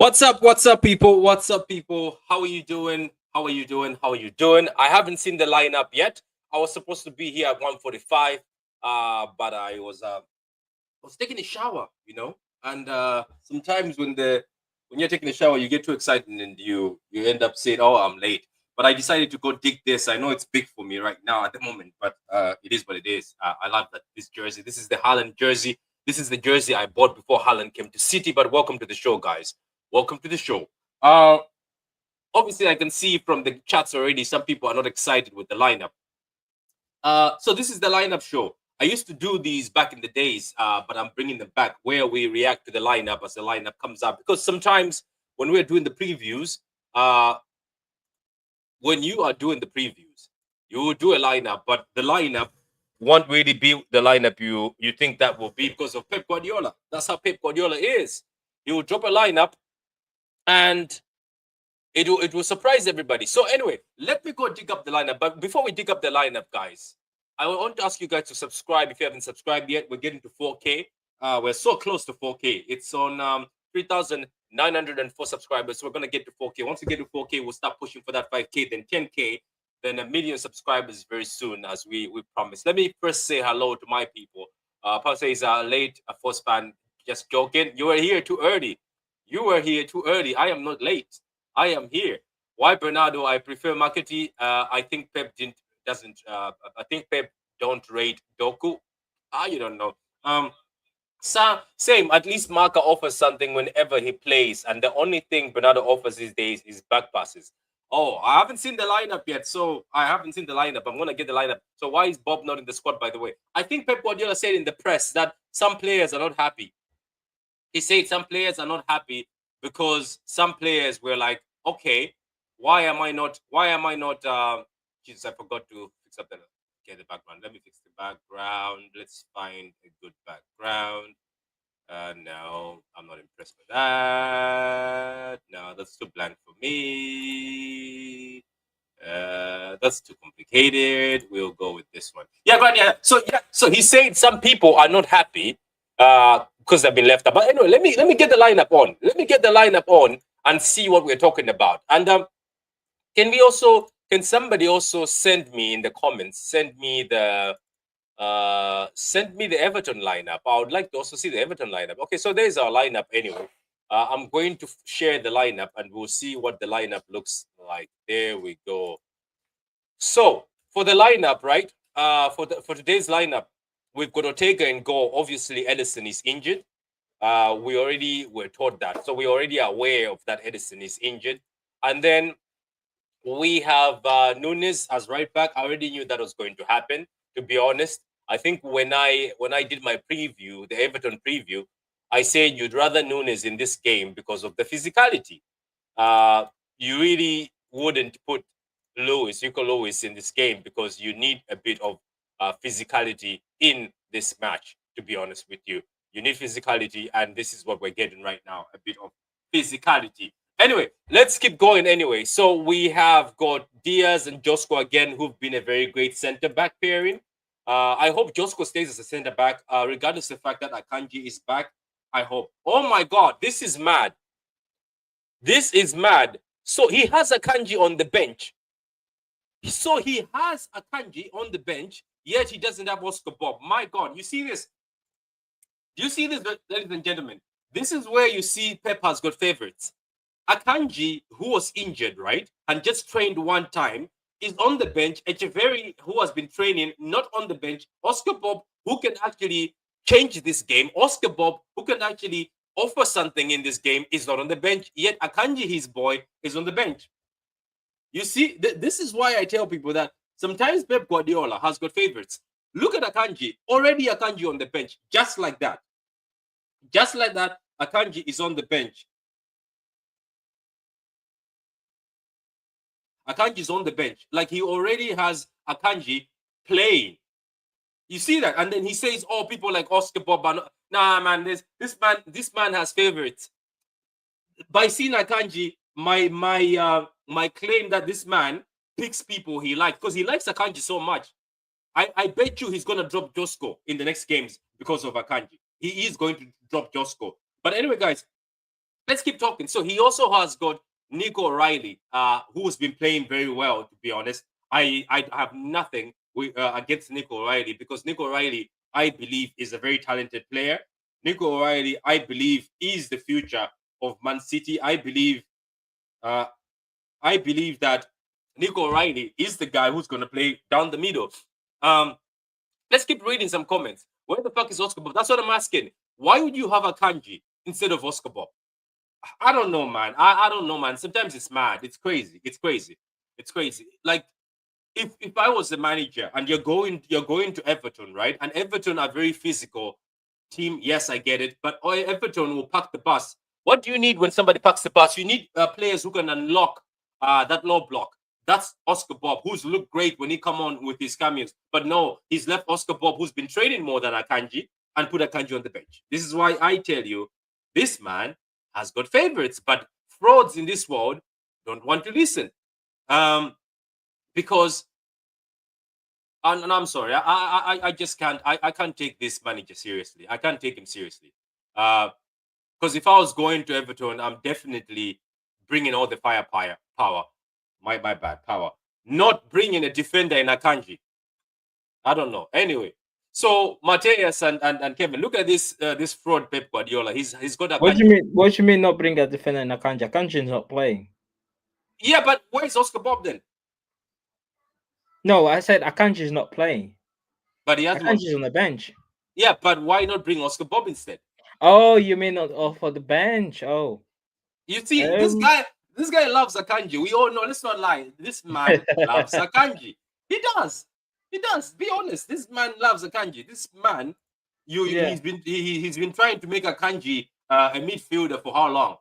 What's up, people? What's up, people? How are you doing? How are you doing? How are you doing? I haven't seen the lineup yet. I was supposed to be here at 1:45, but I was taking a shower, And sometimes when you're taking a shower, you get too excited and you end up saying, "Oh, I'm late." But I decided to go dig this. I know it's big for me right now at the moment, but it is what it is. I love that this jersey. This is the Haaland jersey. This is the jersey I bought before Haaland came to City. But welcome to the show, guys. Welcome to the show. Uh, Obviously, I can see from the chats already some people are not excited with the lineup. So this is the lineup show. I used to do these back in the days, but I'm bringing them back where we react to the lineup as the lineup comes up. Because sometimes when we're doing the previews, when you are doing the previews, you will do a lineup, but the lineup won't really be the lineup you think that will be because of Pep Guardiola. That's how Pep Guardiola is. He will drop a lineup and it will surprise everybody. So anyway, let me go dig up the lineup. But before we dig up the lineup, guys, I want to ask you guys to subscribe if you haven't subscribed yet. We're getting to 4K. We're so close to 4K. It's on 3,904 subscribers. So we're gonna get to 4K. Once we get to 4K, we'll start pushing for that 5K, then 10K, then 1 million subscribers very soon, as we promised. Let me first say hello to my people. Paul says late for span. Just joking. You were here too early. You were here too early. I am not late. I am here. Why Bernardo? I prefer Makati. I think Pep doesn't. I think Pep don't rate Doku. You don't know. Same. At least Marca offers something whenever he plays, and the only thing Bernardo offers these days is back passes. Oh, I haven't seen the lineup yet, so I haven't seen the lineup. I'm gonna get the lineup. So why is Bob not in the squad? By the way, I think Pep Guardiola said in the press that some players are not happy. He said some players are not happy because some players were like, okay, why am I not Jesus, I forgot to fix up the background. Let me fix the background. Let's find a good background. No, I'm not impressed with that. No, that's too blank for me. That's too complicated. We'll go with this one. Yeah, but yeah. So he said some people are not happy because they've been left out. But anyway, let me get the lineup on. Let me get the lineup on and see what we're talking about. And can somebody also send me in the comments? Send me the Everton lineup. I would like to also see the Everton lineup. Okay, so there's our lineup anyway. I'm going to share the lineup and we'll see what the lineup looks like. There we go. So for the lineup, right? For today's lineup, we've got Ortega in goal. Obviously, Edison is injured. We already were taught that, so we're already aware of that. Edison is injured, and then we have Nunes as right back. I already knew that was going to happen. To be honest, I think when I did my preview, the Everton preview, I said you'd rather Nunes in this game because of the physicality. You really wouldn't put Hugo Lewis in this game because you need a bit of physicality in this match. To be honest with you, you need physicality, and this is what we're getting right now: a bit of physicality. Anyway, let's keep going. Anyway, so we have got Diaz and Josko again, who've been a very great center back pairing. I hope Josko stays as a center back, regardless of the fact that Akanji is back. I hope. Oh my God, this is mad. This is mad. So he has Akanji on the bench. So he has Akanji on the bench, yet he doesn't have Oscar Bob. My God, you see this? Do you see this, ladies and gentlemen? This is where you see Pep has got favorites. Akanji, who was injured, right, and just trained one time, is on the bench. Echeverry, who has been training, not on the bench. Oscar Bob, who can actually change this game. Oscar Bob, who can actually offer something in this game, is not on the bench. Yet Akanji, his boy, is on the bench. You see, this is why I tell people that sometimes Pep Guardiola has got favorites. Look at Akanji. Already Akanji on the bench. Just like that. Just like that, Akanji is on the bench. Akanji is on the bench. Like he already has Akanji playing. You see that? And then he says, oh, people like Oscar Bob. Nah, man, this man has favorites. By seeing Akanji, my claim that this man picks people he likes, because he likes Akanji so much. I bet you he's going to drop Josko in the next games because of Akanji. He is going to drop Josko. But anyway, guys, let's keep talking. So he also has got Nico O'Reilly, who's been playing very well. To be honest, I have nothing against Nico O'Reilly because Nico O'Reilly, I believe, is a very talented player. Nico O'Reilly, I believe, is the future of Man City. Uh, I believe that Nico O'Reilly is the guy who's going to play down the middle. Um, let's keep reading some comments. Where the fuck is Oscar Bob? That's what I'm asking. Why would you have a kanji instead of Oscar Bob? I don't know, man. I don't know, man. Sometimes it's mad. It's crazy. It's crazy. It's crazy. Like if I was the manager and you're going to Everton, right? And Everton are very physical team. Yes, I get it. But Everton will pack the bus. What do you need when somebody packs the bus? You need players who can unlock that low block. That's Oscar Bob, who's looked great when he come on with his cameos. But no, he's left Oscar Bob, who's been training more than Akanji, and put Akanji on the bench. This is why I tell you, this man has got favorites, but frauds in this world don't want to listen. Because and I'm sorry, I just can't I can't take this manager seriously. I can't take him seriously. Because if I was going to Everton, I'm definitely bringing all the power. My bad power. Not bringing a defender in Akanji. I don't know. Anyway, so Mateus and Kevin, look at this fraud Pep Guardiola. He's got Akanji. What do you mean? What do you mean not bring a defender in Akanji? Akanji's not playing. Yeah, but where's Oscar Bob then? No, I said Akanji's not playing. But he has one. Akanji's on the bench. Yeah, but why not bring Oscar Bob instead? Oh, you mean not off for the bench? Oh, You see, this guy loves Akanji. We all know. Let's not lie. This man loves Akanji. He does. He does. Be honest. This man loves Akanji. This man, Yeah. he's been trying to make Akanji a midfielder for how long?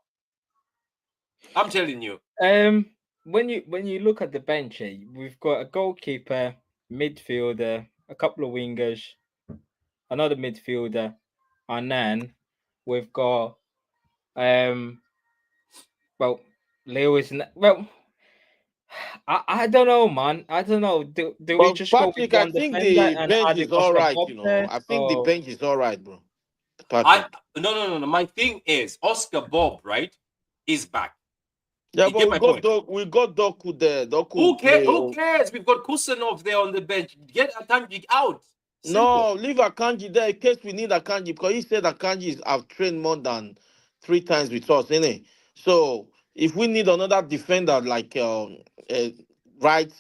I'm telling you. When you look at the bench, we've got a goalkeeper, midfielder, a couple of wingers, another midfielder, and then we've got well, Lewis. Well, I don't know, man. I don't know. Do we But just go with Patrick, I one think defender the and bench add is all Oscar right. Bob there? I think the Or bench is all right, bro. I Patrick. no. My thing is Oscar Bob, right, is back. Yeah, You but get my point. We got Doku there. Doku will Who cares? play. Who cares? We've got Kusanov there on the bench. Get Akanji out. Simple. No, leave Akanji there in case we need Akanji because he said Akanji is have trained more than 3 times with us, innit? So if we need another defender like right,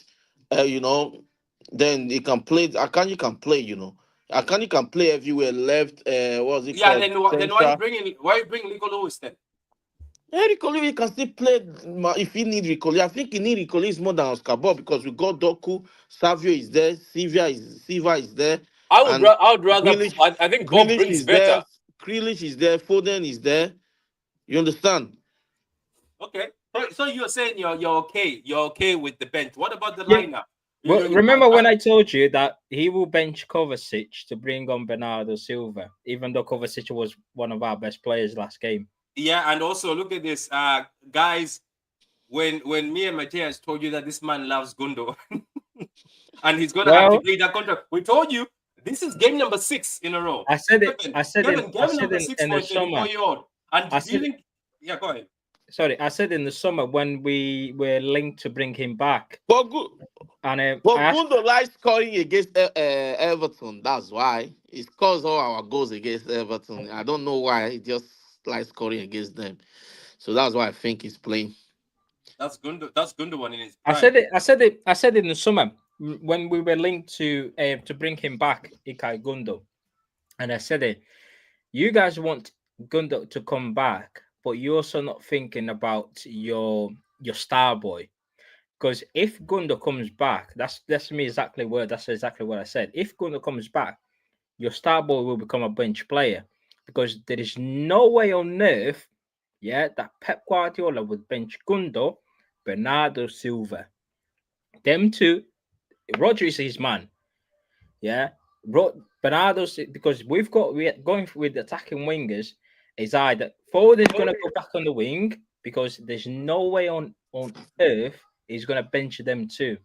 you know, then he can play. Akanji can play, you know. Akanji can play everywhere. Left, what's it Yeah, and called? then why Central. you bring Nico Lewis then? Ricoli can still play if he need Ricoli. I think he need Ricoli more than Oscar Bob because we got Doku, Savio is there, Silva is there, and I would rather. Grealish, I think Bob Grealish brings is there, better. Grealish is there, Foden is there. You understand? Okay. So you're saying you're okay. You're okay with the bench. What about the yeah. lineup? Well, remember when I told you that he will bench Kovacic to bring on Bernardo Silva, even though Kovacic was one of our best players last game. Yeah, and also look at this, guys. When me and Matthias told you that this man loves Gundo, and he's gonna Well, activate that contract, we told you this is game number 6 in a row. I said it. Game number 6 In for the a summer. 24-year-old, and I said dealing. Yeah, go ahead. sorry. I said in the summer when we were linked to bring him back, But good. and But I asked, Gundo likes scoring against Everton. That's why he scores all our goals against Everton. I don't know why he just likes scoring against them. So that's why I think he's playing. That's Gundo. That's Gundogan in his I prime. said it. I said in the summer when we were linked to bring him back, Ikai Gundo, and I said it. You guys want Gundo to come back, but you're also not thinking about your star boy. Because if Gundo comes back, that's me exactly word. That's exactly what I said. If Gundo comes back, your star boy will become a bench player. Because there is no way on earth, yeah, that Pep Guardiola would bench Gundo, Bernardo Silva. Them two, Roger is his man. Yeah. Bernardo's because we're going with attacking wingers is either Foden's gonna go back on the wing because there's no way on earth he's gonna bench them too.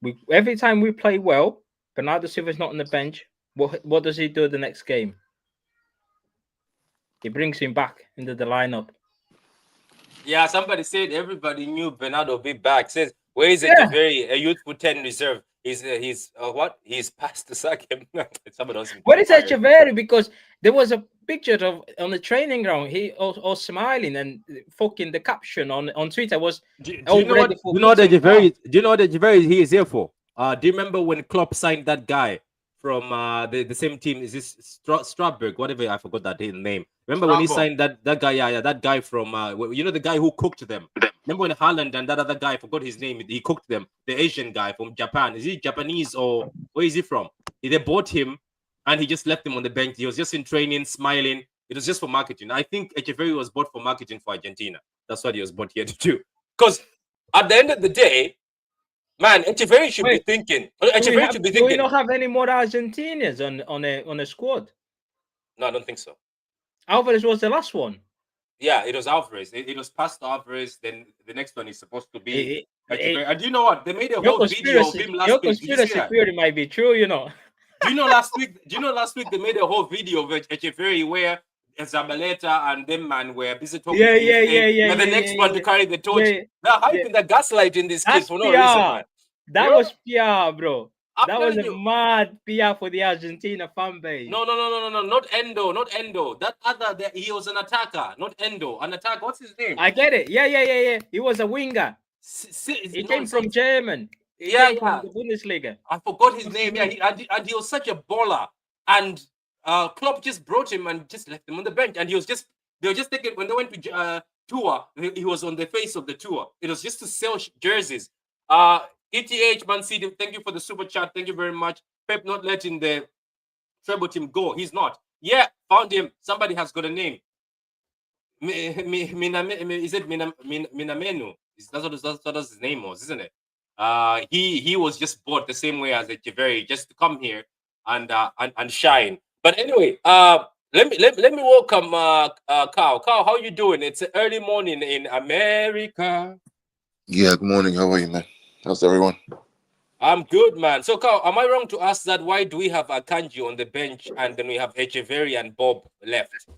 We every time we play well, Bernardo Silva's not on the bench. What does he do the next game? He brings him back into the lineup. Yeah, somebody said everybody knew Bernardo will be back. Says, where is Yeah. Echeverry, a youthful 10 reserve? He's what? He's past to sack him. Somebody wants him to What be is fired. Echeverry? Because there was a picture of on the training ground. He all smiling and fucking the caption on Twitter was Do you all know ready what? Do for you know what putting down. Echeverry? Do you know what Echeverry he is here for? Do you remember when Klopp signed that guy from the same team? Is this Strasbourg? Whatever, I forgot that name. Remember when he Strasbourg. signed that guy? Yeah, that guy from you know, the guy who cooked them. Remember when Haaland and that other guy, I forgot his name, he cooked them. The Asian guy from Japan. Is he Japanese or where is he from? They bought him and he just left him on the bench. He was just in training, smiling. It was just for marketing. I think Echeverry was bought for marketing for Argentina. That's what he was bought here to do. Because at the end of the day, man, Echeverry should be Wait, thinking. Echeverry should be do we thinking. not have any more Argentinians on a squad? No, I don't think so. Alvarez was the last one. Yeah, it was Alvarez. It was past Alvarez. Then the next one is supposed to be Eh, Echeverry. And do you know what? They made a your whole video of conspiracy, him last your week. Did you see conspiracy that? theory might be true, you know. Do you know last week? Do you know last week they made a whole video of Echeverry where Zabaleta and them man were busy talking Yeah, to him yeah, saying yeah, yeah, you're the yeah, next yeah, one to yeah, carry the torch. yeah, They're yeah. hyping, they're gaslighting this kid That's for no reason, PR. man. That Yeah, was PR, bro. I'm That was telling a you. mad PR for the Argentina fan base. No, not Endo, not Endo. That other, he was an attacker, not Endo. An attacker. What's his name? I get it. Yeah. He was a winger. He No, came from German. He yeah, came from yeah. the Bundesliga. I forgot his name. Yeah, he was such a baller. And Klopp just brought him and just left him on the bench. And they were just taking, when they went to tour, he was on the face of the tour. It was just to sell jerseys. ETH, Man City, thank you for the super chat. Thank you very much. Pep not letting the treble team go. He's not. Yeah, found him. Somebody has got a name. Is it Minamenu? That's what his name was, isn't it? He was just bought the same way as Echeverry, just to come here and shine. But anyway, let me welcome Carl. Carl, how you doing? It's an early morning in America. Yeah, good morning. How are you, man? How's everyone? I'm good, man. So, Carl, am I wrong to ask that why do we have Akanji on the bench and then we have Echeverry and Bob left?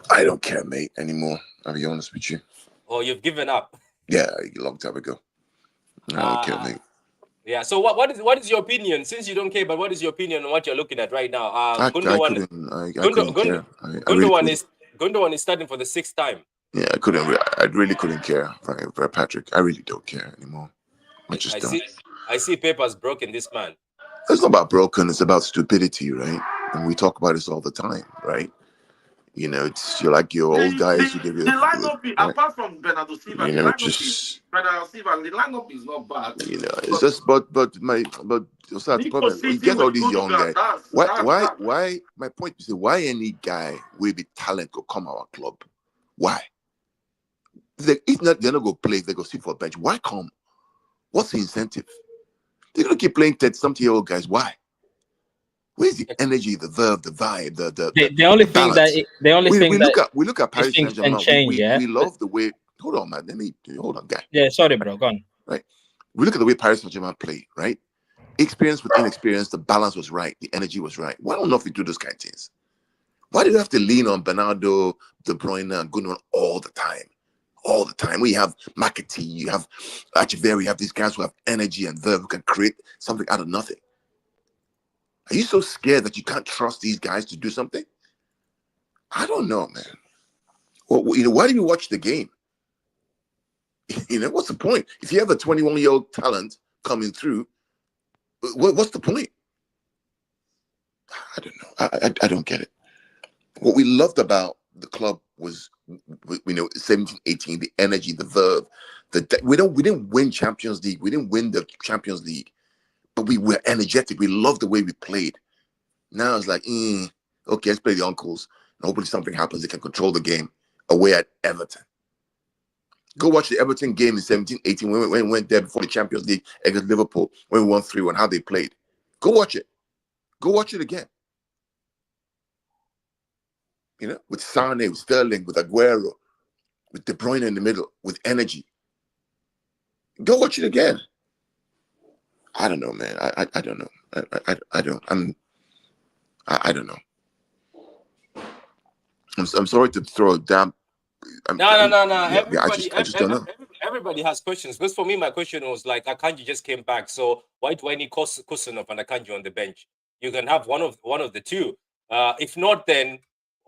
I don't care, mate, anymore. I'll be honest with you. Oh, you've given up? Yeah, a long time ago. I don't care, mate. Yeah. So what is your opinion? Since you don't care, but what is your opinion on what you're looking at right now? I couldn't care. I really couldn't. Gundogan is starting for the 6th time. Yeah, I really couldn't care for Patrick. I really don't care anymore. I just don't. I see Pepa's broken this man. It's not about broken. It's about stupidity, right? And we talk about this all the time, right? You know, you're like your old guys who give you the lineup, right? apart from Bernardo Silva, you the know, lineup is not bad. You know, it's just but what's that problem? You get all these young guys. Why? My point is, why any guy will be talent could come our club? Why? If not, they're not going to play. They go sit for a bench. Why come? What's the incentive? They're going to keep playing 30-something-year-old guys. Why? Where's the energy, the verve, the vibe, the only the thing balance? We look at Paris things Saint-Germain. can change, We love the way. Hold on, man. Hold on, guy. Yeah, sorry, bro. Go on. Right. We look at the way Paris Saint-Germain play. Right. Experience with inexperience. The balance was right. The energy was right. Why don't we do those kind of things? Why do you have to lean on Bernardo, De Bruyne, and Gundogan all the time? All the time. We have McAtee, you have Echeverry, you have these guys who have energy and verve who can create something out of nothing. Are you so scared that you can't trust these guys to do something? I don't know, man. Well, why do you watch the game? What's the point? If you have a 21-year-old talent coming through, what's the point? I don't know. I don't get it. What we loved about the club was, 17, 18, the energy, the verve. We didn't win Champions League. We didn't win the Champions League, but we were energetic. We loved the way we played. Now it's like, okay, let's play the uncles. And hopefully something happens. They can control the game away at Everton. Go watch the Everton game in 17, 18 when we went there before the Champions League against Liverpool when we won 3-1, how they played. Go watch it. Go watch it again. With Sane, with Sterling, with Aguero, with De Bruyne in the middle, with energy. Go watch it again. I don't know, man. I don't know. I don't know. I'm sorry to throw a damp No. Yeah, I just don't know. Everybody has questions. Because for me, my question was like, Akanji just came back, so why do I need Kusanov and Akanji on the bench? You can have one of the two. If not, then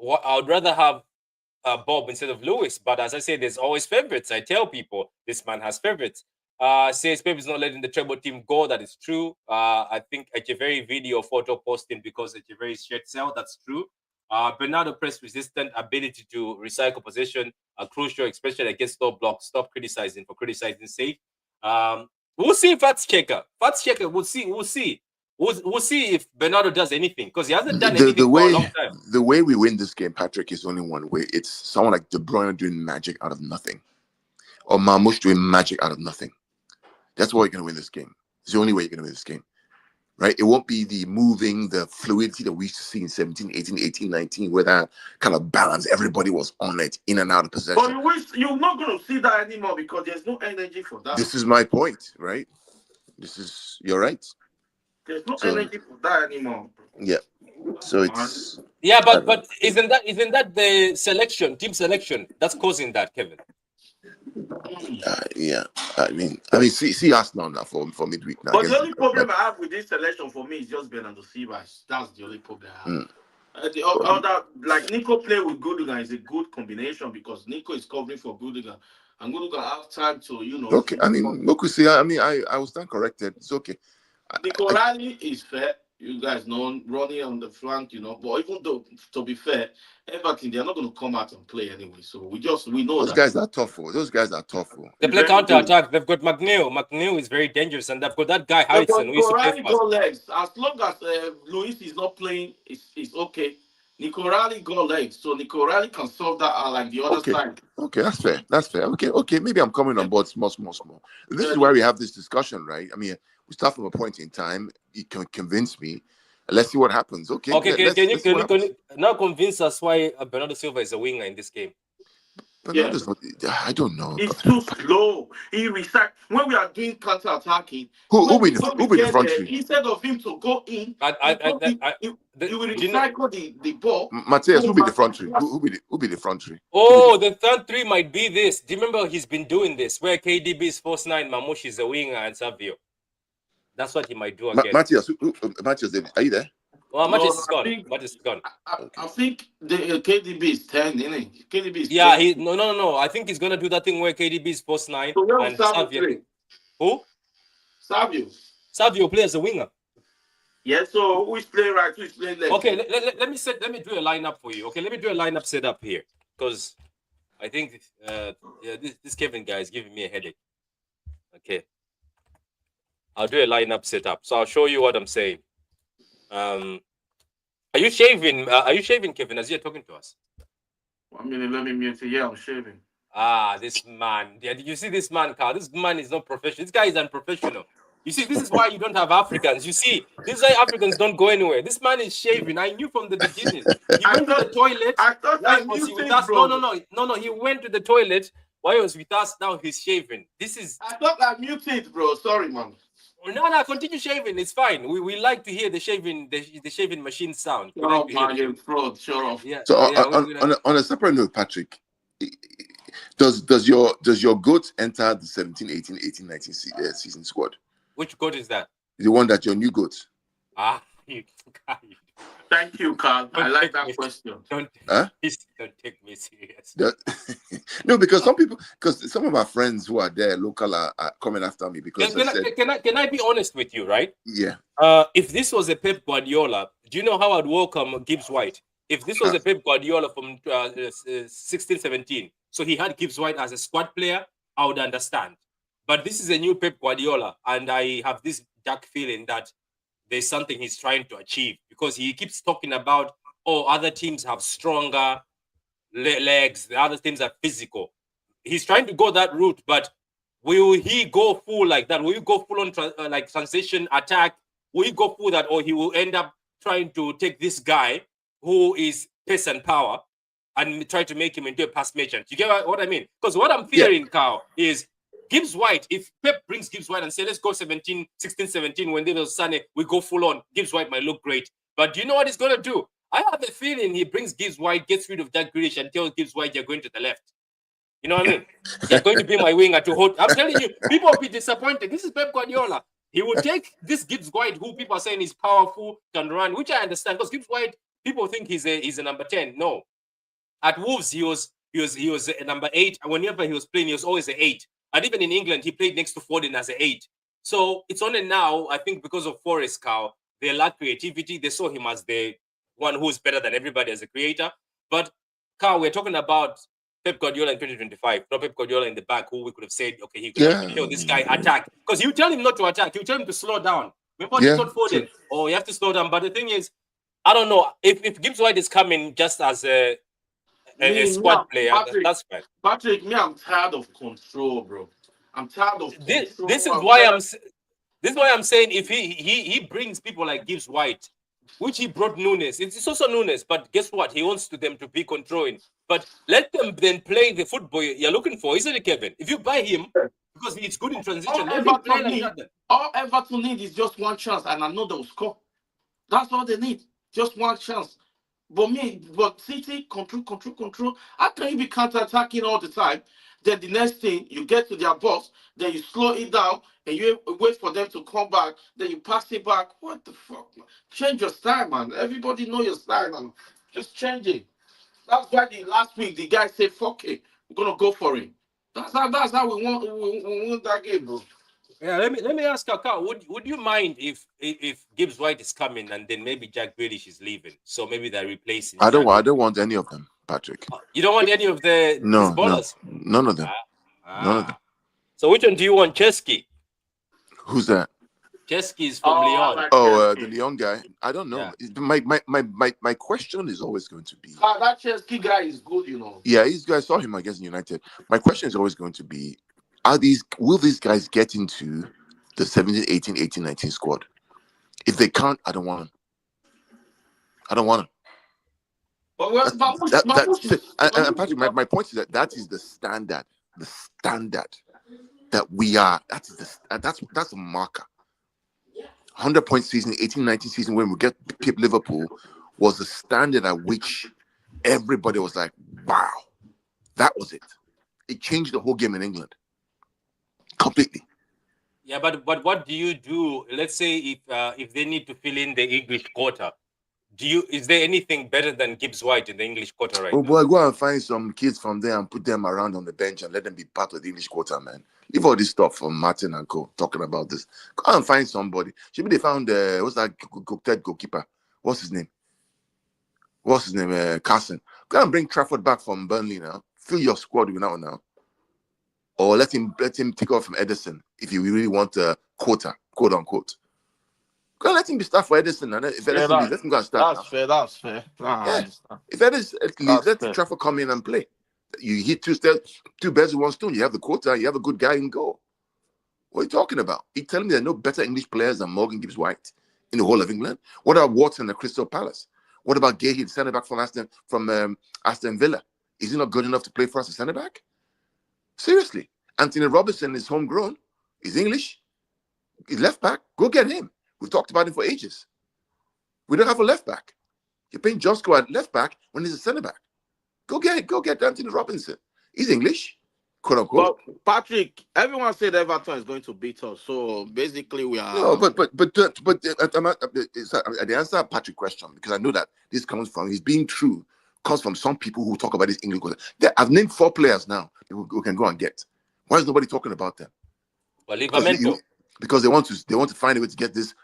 I would rather have Bob instead of Lewis. But as I say, there's always favorites. I tell people this man has favorites. Says Pep is not letting the treble team go. That is true. I think Echeverry video photo posting because Echeverry shared cell. That's true. Bernardo press resistant ability to recycle possession are crucial, especially against low blocks. Stop criticizing for criticizing sake. We'll see if that's checker. We'll see. We'll see if Bernardo does anything because he hasn't done anything for a long time. The way we win this game, Patrick, is only one way. It's someone like De Bruyne doing magic out of nothing, or Marmoush doing magic out of nothing. That's why you're going to win this game. It's the only way you're going to win this game, right? It won't be the moving, the fluidity that we used to see in 17, 18, 18, 19, where that kind of balance, everybody was on it, in and out of possession. But you're not going to see that anymore because there's no energy for that. This is my point, right? You're right. There's no energy for that anymore. Yeah. So it's... Yeah, but isn't that the team selection that's causing that, Kevin? Yeah, I mean, see Arsenal now for midweek now. But the only problem I have with this selection for me is just Bernardo Silva. That's the only problem I have. The other, like Nico play with Gundogan is a good combination because Nico is covering for Gundogan, and Gundogan have time to Okay, I mean, Mokusi, I was done corrected. It's okay. Nico Rally is fair. You guys know running on the flank, But even though, to be fair, Everton they're not going to come out and play anyway. So we know those guys are tough. Those guys are tough. They play counter attack. They've got McNeil. McNeil is very dangerous, and they've got that guy Harrison who used to play got legs. As long as Luis is not playing, it's okay. Nico Rally got legs, so Nico Rally can solve that like the other side. Okay, that's fair. Okay. Maybe I'm coming on board small. This is why we have this discussion, right? I mean, we start from a point in time. You can convince me. Let's see what happens. Okay. Can you now convince us why Bernardo Silva is a winger in this game? Bernardo's not, I don't know. It's too slow. He recycles. When we are doing counter attacking, who be the front three? Instead of him to go in, he will recycle the ball. Matthias, who be the front three? Who be the front three? Oh, the front three might be this. Do you remember he's been doing this where KDB is false nine, Mamush is a winger, and Savio? That's what he might do again. Matthias, are you there? Well, Matthias is gone. Matthias is gone. I think the KDB is 10, isn't it? KDB is 10. No. I think he's gonna do that thing where KDB is post 9 and Savio. Who? Savio plays as a winger. Yeah. So who is playing right? Who is playing left? Okay. Let me do a lineup for you. Okay. Let me do a lineup setup here because I think this Kevin guy is giving me a headache. Okay. I'll do a lineup setup. So I'll show you what I'm saying. Are you shaving? Kevin, as you're talking to us? 1 minute, let me mute it. Yeah, I'm shaving. This man. Yeah, did you see this man, Carl? This man is not professional. This guy is unprofessional. You see, this is why you don't have Africans. You see, this is why Africans don't go anywhere. This man is shaving. I knew from the beginning. He went to the toilet. I thought was he with us? No. He went to the toilet. While he was with us, now he's shaving. I thought I muted, bro. Sorry, man. No, continue shaving. It's fine. We like to hear the shaving machine sound. Sure off. Yeah. So on a separate note, Patrick, does your GOAT enter the 17, 18, 18, 19 season squad? Which GOAT is that? The one that your new GOAT. Thank you, Carl. I like that question. Don't take me serious. No, because some of my friends who are there local are coming after me because can I be honest with you, right? Yeah. If this was a Pep Guardiola, do you know how I'd welcome Gibbs White? If this was a Pep Guardiola from 16-17, so he had Gibbs White as a squad player, I would understand. But this is a new Pep Guardiola, and I have this dark feeling that there's something he's trying to achieve because he keeps talking about, other teams have stronger legs, the other teams are physical. He's trying to go that route, but will he go full like that? Will he go full on transition attack? Will he go full that, or he will end up trying to take this guy who is pace and power and try to make him into a pass merchant? You get what I mean? Because what I'm fearing, Carl, is Gibbs White, if Pep brings Gibbs White and say, let's go 16, 17, when they was Sunday, we go full on, Gibbs White might look great. But do you know what he's going to do? I have a feeling he brings Gibbs White, gets rid of Jack Grealish and tells Gibbs White, you're going to the left. You know what I mean? He's going to be my winger to hold. I'm telling you, people will be disappointed. This is Pep Guardiola. He will take this Gibbs White, who people are saying is powerful, can run, which I understand because Gibbs White, people think he's a number 10. No, at Wolves he was a number 8, and whenever he was playing, he was always an 8. And even in England, he played next to Foden as an 8. So it's only now, I think, because of Forest Cow, they lack creativity. They saw him as the one who's better than everybody as a creator. But Cow, we're talking about Pep Guardiola in 2025, not Pep Guardiola in the back, who we could have said, okay, he could actually show this guy attack. Because you tell him not to attack, you tell him to slow down. Remember what he told Foden? Oh, you have to slow down. But the thing is, I don't know if Gibbs White is coming just as a squad player. That's fine. Patrick, I'm tired of control, bro. I'm tired of control. This is why I'm saying if he brings people like Gibbs White, which he brought Nunes. It's also Nunes, but guess what? He wants them to be controlling. But let them then play the football you're looking for, isn't it, Kevin? If you buy him because it's good in transition, let him play like that. All Everton need is just one chance, and I know they'll score. That's all they need, just one chance. But City control. How can you be counter-attacking all the time? Then the next thing, you get to their box, then you slow it down, and you wait for them to come back, then you pass it back. What the fuck, man? Change your style, man. Everybody know your style, man. Just change it. That's why last week the guy said, fuck it, we're gonna go for it. That's how we won that game, bro. Yeah, let me ask Kaka, would you mind if Gibbs White is coming and then maybe Jack Grealish is leaving? So maybe they're replacing. I don't want any of them, Patrick. You don't want any of these ballers? No, none of them. None of them. So which one do you want? Chesky? Who's that? Chesky is from Lyon. The Lyon guy. I don't know. Yeah. My question is always going to be that Chesky guy is good, you know. Yeah, I saw him, I guess, in United. My question is always going to be, will these guys get into the 17, 18, 18, 19 squad? If they can't, I don't want them. I don't want them. And Patrick, my point is that is the standard. The standard that we are. That's a marker. 100-point season, 18-19 season, when we get Liverpool, was the standard at which everybody was like, wow, that was it. It changed the whole game in England. Completely. Yeah, but what do you do? Let's say if they need to fill in the English quota, is there anything better than Gibbs White in the English quota right now? Boy, go and find some kids from there and put them around on the bench and let them be part of the English quota, man. Leave all this stuff from Martin and Co. talking about this. Go and find somebody. Maybe they found what's that third goalkeeper? What's his name? Carson. Go and bring Trafford back from Burnley now. Fill your squad with now. Or let him take off from Edison if you really want a quota, quote unquote. Go and let him be start for Edison, and if Edison leaves, let him go and start. That's fair. If Edison leaves, let Trafford come in and play. You hit two birds with one stone. You have the quota, you have a good guy in goal. What are you talking about? You're telling me there are no better English players than Morgan Gibbs White in the whole of England? What about Watson at Crystal Palace? What about Gahey, centre back from Aston Villa? Is he not good enough to play for us as centre back? Seriously. Anthony Robinson is homegrown. He's English. He's left back. Go get him. We've talked about him for ages. We don't have a left back. You're paying Josko at left back when he's a centre back. Go get Anthony Robinson. He's English, quote unquote. But Patrick, everyone said Everton is going to beat us. So basically, we are. No, but the answer Patrick's question, because I know that this comes from he's being true, comes from some people who talk about this English. I've named 4 players now who can go and get. Why is nobody talking about them? Well, because they want to find a way to get this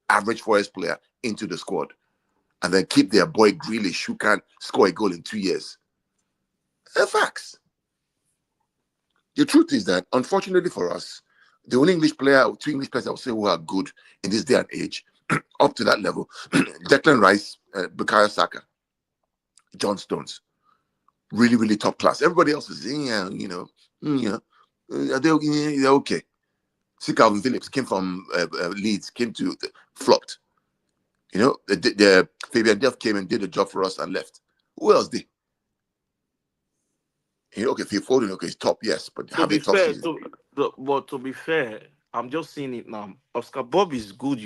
average Forest player into the squad, and then keep their boy Grealish, who can't score a goal in 2 years. They're facts. The truth is that, unfortunately for us, the only English player, 2 English players I would say who are good in this day and age, up to that level, Declan Rice, Bukayo Saka, John Stones, really, really top class. Everybody else is, they're okay. See, Calvin Phillips came from Leeds, flopped. The Fabian Delph came and did the job for us and left. Who else did? Phil Foden, he's top, yes, but to be fair, to be fair, I'm just seeing it now. Oscar Bob is good,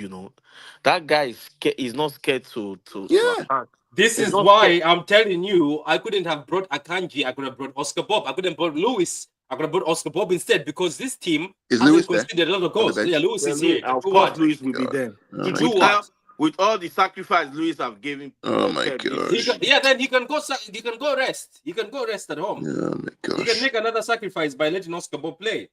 That guy is not scared to attack. This It's is not why I'm telling you, I couldn't have brought Akanji. I could have brought Oscar Bob. I couldn't have brought Lewis. I could have brought Oscar Bob instead because this team Is hasn't Lewis there conceded a lot of on the goals. Yeah, bench? Lewis Yeah, is here to of do course, what? Luis will be God. there. Oh To my do God. what? With all the sacrifice Luis have given Oh my Pep this He can, gosh. season. yeah, then he can go. He can go rest. He can go rest at home. Oh my He can gosh. make another sacrifice by letting Oscar Bob play.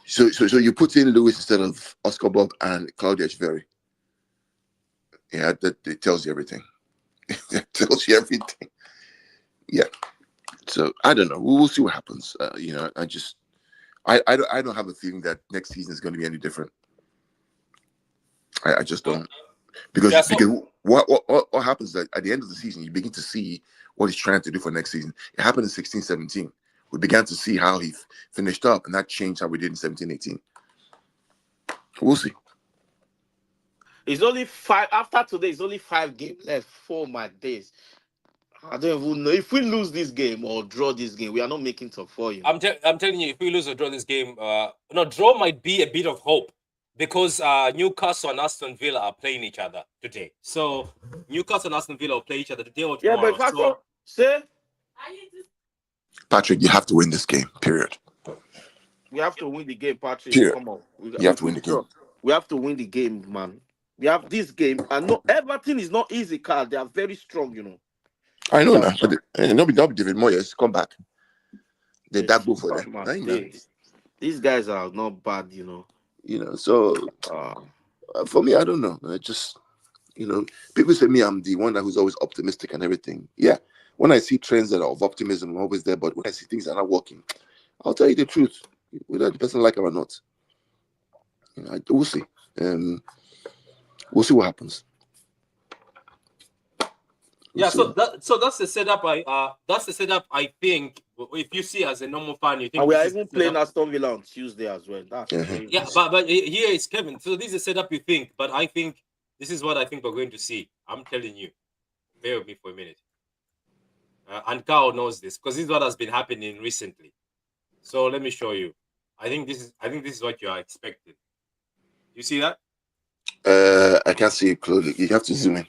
So you put in Lewis instead of Oscar Bob and Claudia Echeverri. Yeah, that it tells you everything. It tells you everything. Yeah. So I don't know. We'll see what happens. I don't have a feeling that next season is going to be any different. I just don't. Because Yeah, so what happens is that at the end of the season, you begin to see what he's trying to do for next season. It happened in 16-17. We began to see how he finished up, and that changed how we did in 17-18. We'll see. It's only 5 after today. It's only 5 games left. 4 my days. I don't even know if we lose this game or draw this game. We are not making top 4. I'm telling you, if we lose or draw this game, no, draw might be a bit of hope because Newcastle and Aston Villa are playing each other today. So Newcastle and Aston Villa will play each other today or Yeah, but tomorrow. if I So say Patrick, you have to win this game. Period. we have to win the game, Patrick. Period. Come on, You have to win the game. We have to win the game, man. We have this game, and no, everything is not easy, Carl. They are very strong. I know They are now, strong. but nobody David Moyes come back. They They're that go for super, them. man. I know. These guys are not bad. So Uh, for me, I don't know. I just people say me, I'm the one who's always optimistic and everything. Yeah, when I see trends that are of optimism, I'm always there. But when I see things that are not working, I'll tell you the truth, whether the person like it or not. We'll see. We'll see what happens. yeah, so that's the setup. That's the setup. I think if you see as a normal fan, you think and we this are is even the setup. playing Aston Villa on Tuesday as well. That's crazy. Yeah, but here is Kevin. So this is a setup you think, but I think this is what I think we're going to see. I'm telling you. Bear with me for a minute. And Carl knows this because this is what has been happening recently. So let me show you. I think this is what you are expecting. You see that? I can't see it clearly. You have to zoom in.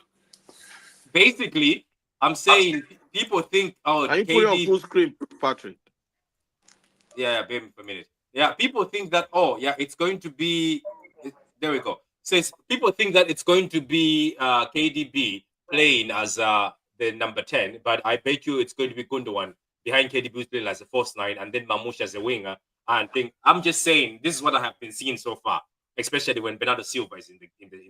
Basically, I'm saying people think, oh, Are you putting on KD. full screen, Patrick? Yeah, bear with me for a minute. Yeah, people think that, oh, yeah, it's going to be. There we go. Says people think that it's going to be KDB playing as the number 10, but I bet you it's going to be Gundogan behind KDB who's playing as a false 9, and then Mamouche as a winger. And think I'm just saying this is what I have been seeing so far, especially when Bernardo Silva is in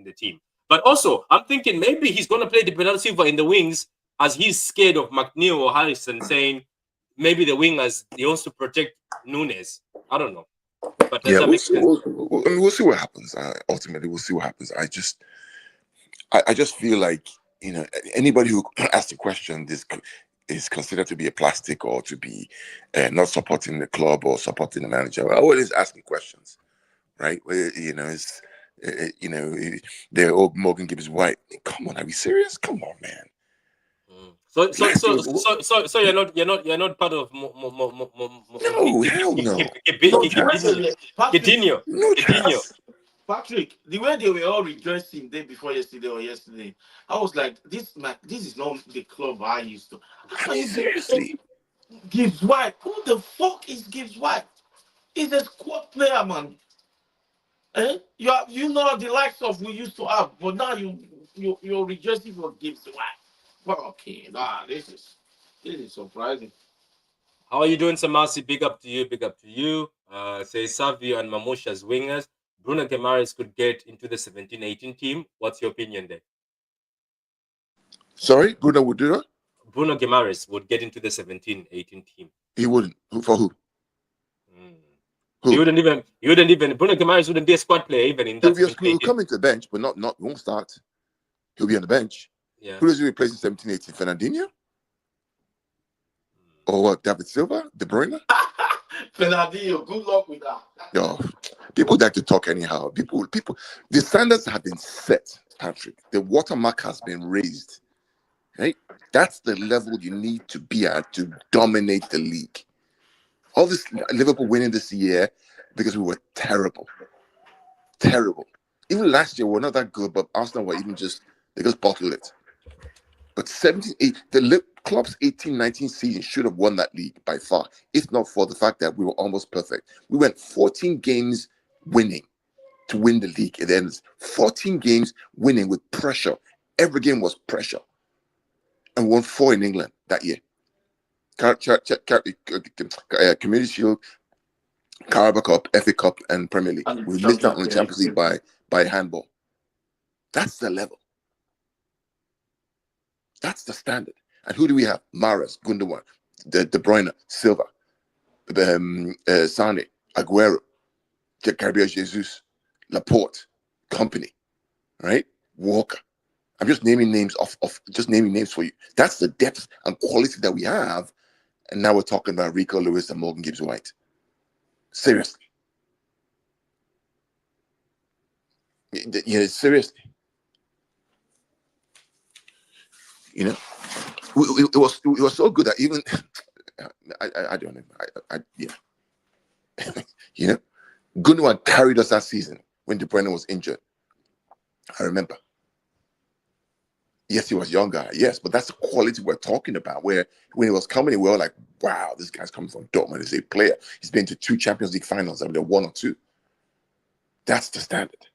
the team. But also, I'm thinking maybe he's going to play the Bernardo Silva in the wings as he's scared of McNeil or Harrison, saying maybe the wingers he wants to protect Nunes. I don't know, but does Yeah, that we'll make see. sense? We'll see what happens. Ultimately, we'll see what happens. I just feel like anybody who asks the question this is considered to be a plastic or to be not supporting the club or supporting the manager. I always asking questions, right? It's the old Morgan Gibbs White. Come on, are we serious? Come on, man. So you're not part of No, hell no. Patrick, Coutinho. No Coutinho. chance. Patrick, the way they were all rejoicing day before yesterday or yesterday, I was like, this is not the club I used to. How I can mean, you be seriously. Gibbs White? Who the fuck is Gibbs White? He's a squad player, man. You know the likes of we used to have, but now you're rejoicing for Gibbs White. Well, okay, this is surprising. How are you doing, Samasi? Big up to you. Big up to you. Say Savio and Mamouche as wingers. Bruno Guimaraes could get into the 17-18 team. What's your opinion there? Sorry, Bruno would do that? Bruno Guimaraes would get into the 17-18 team. He wouldn't. For who? He wouldn't even. Bruno Guimaraes wouldn't be a squad player even in that. He'll come into the bench, but not won't start. He'll be on the bench. Yeah. Who does he replace in 17-18? Fernandinho? Or what? David Silva? De Bruyne? Fernandinho, good luck with that. Yo, people like to talk anyhow. People. The standards have been set, Patrick. The watermark has been raised. Right? That's the level you need to be at to dominate the league. All this Liverpool winning this year because we were terrible. Terrible. Even last year, we're not that good, but Arsenal were they just bottled it. But 17, club's 18-19 season should have won that league by far, if not for the fact that we were almost perfect. We went 14 games winning to win the league. It ends 14 games winning with pressure. Every game was pressure. And won 4 in England that year. Community Shield, Carabao Cup, FA Cup, and Premier League. We missed out on the Champions League by handball. That's the level. That's the standard. And who do we have? Mahrez, Gundogan, De Bruyne, Silva, Sane, Aguero, Gabriel Jesus, Laporte, Company, right? Walker. I'm just naming names just naming names for you. That's the depth and quality that we have. And now we're talking about Rico Lewis and Morgan Gibbs White. Seriously. Seriously. It was so good that even I don't know. Yeah. Gundogan carried us that season when De Bruyne was injured. I remember. Yes, he was younger. Yes, but that's the quality we're talking about. Where when he was coming, we were like, wow, this guy's coming from Dortmund. He's a player. He's been to 2 Champions League finals. I mean, 1 or 2. That's the standard.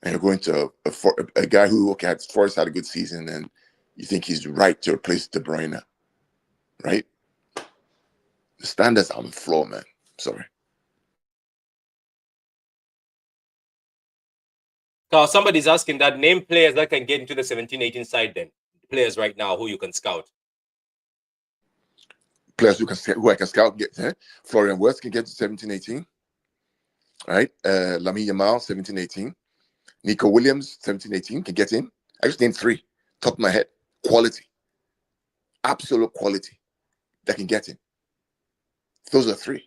And you're going to a guy who, okay, Forrest had a good season, and you think he's right to replace De Bruyne, right? The standards are on the floor, man. Sorry. Somebody's asking that name players that can get into the 17-18 side then. Players right now who you can scout. Players who I can scout. Florian Wirtz can get to 17-18. Right? Lamine Yamal, 17-18. Nico Williams, 17-18, can get in. I just named 3, top of my head. Quality. Absolute quality that can get in. Those are 3.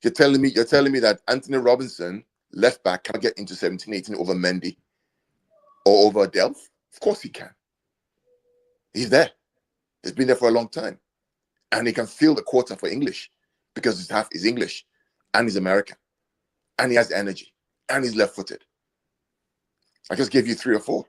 You're telling me that Anthony Robinson, left back, can get into 17-18 over Mendy or over Delph? Of course he can. He's there. He's been there for a long time. And he can fill the quota for English because his half is English and he's American. And he has energy. And he's left-footed. I just gave you 3 or 4.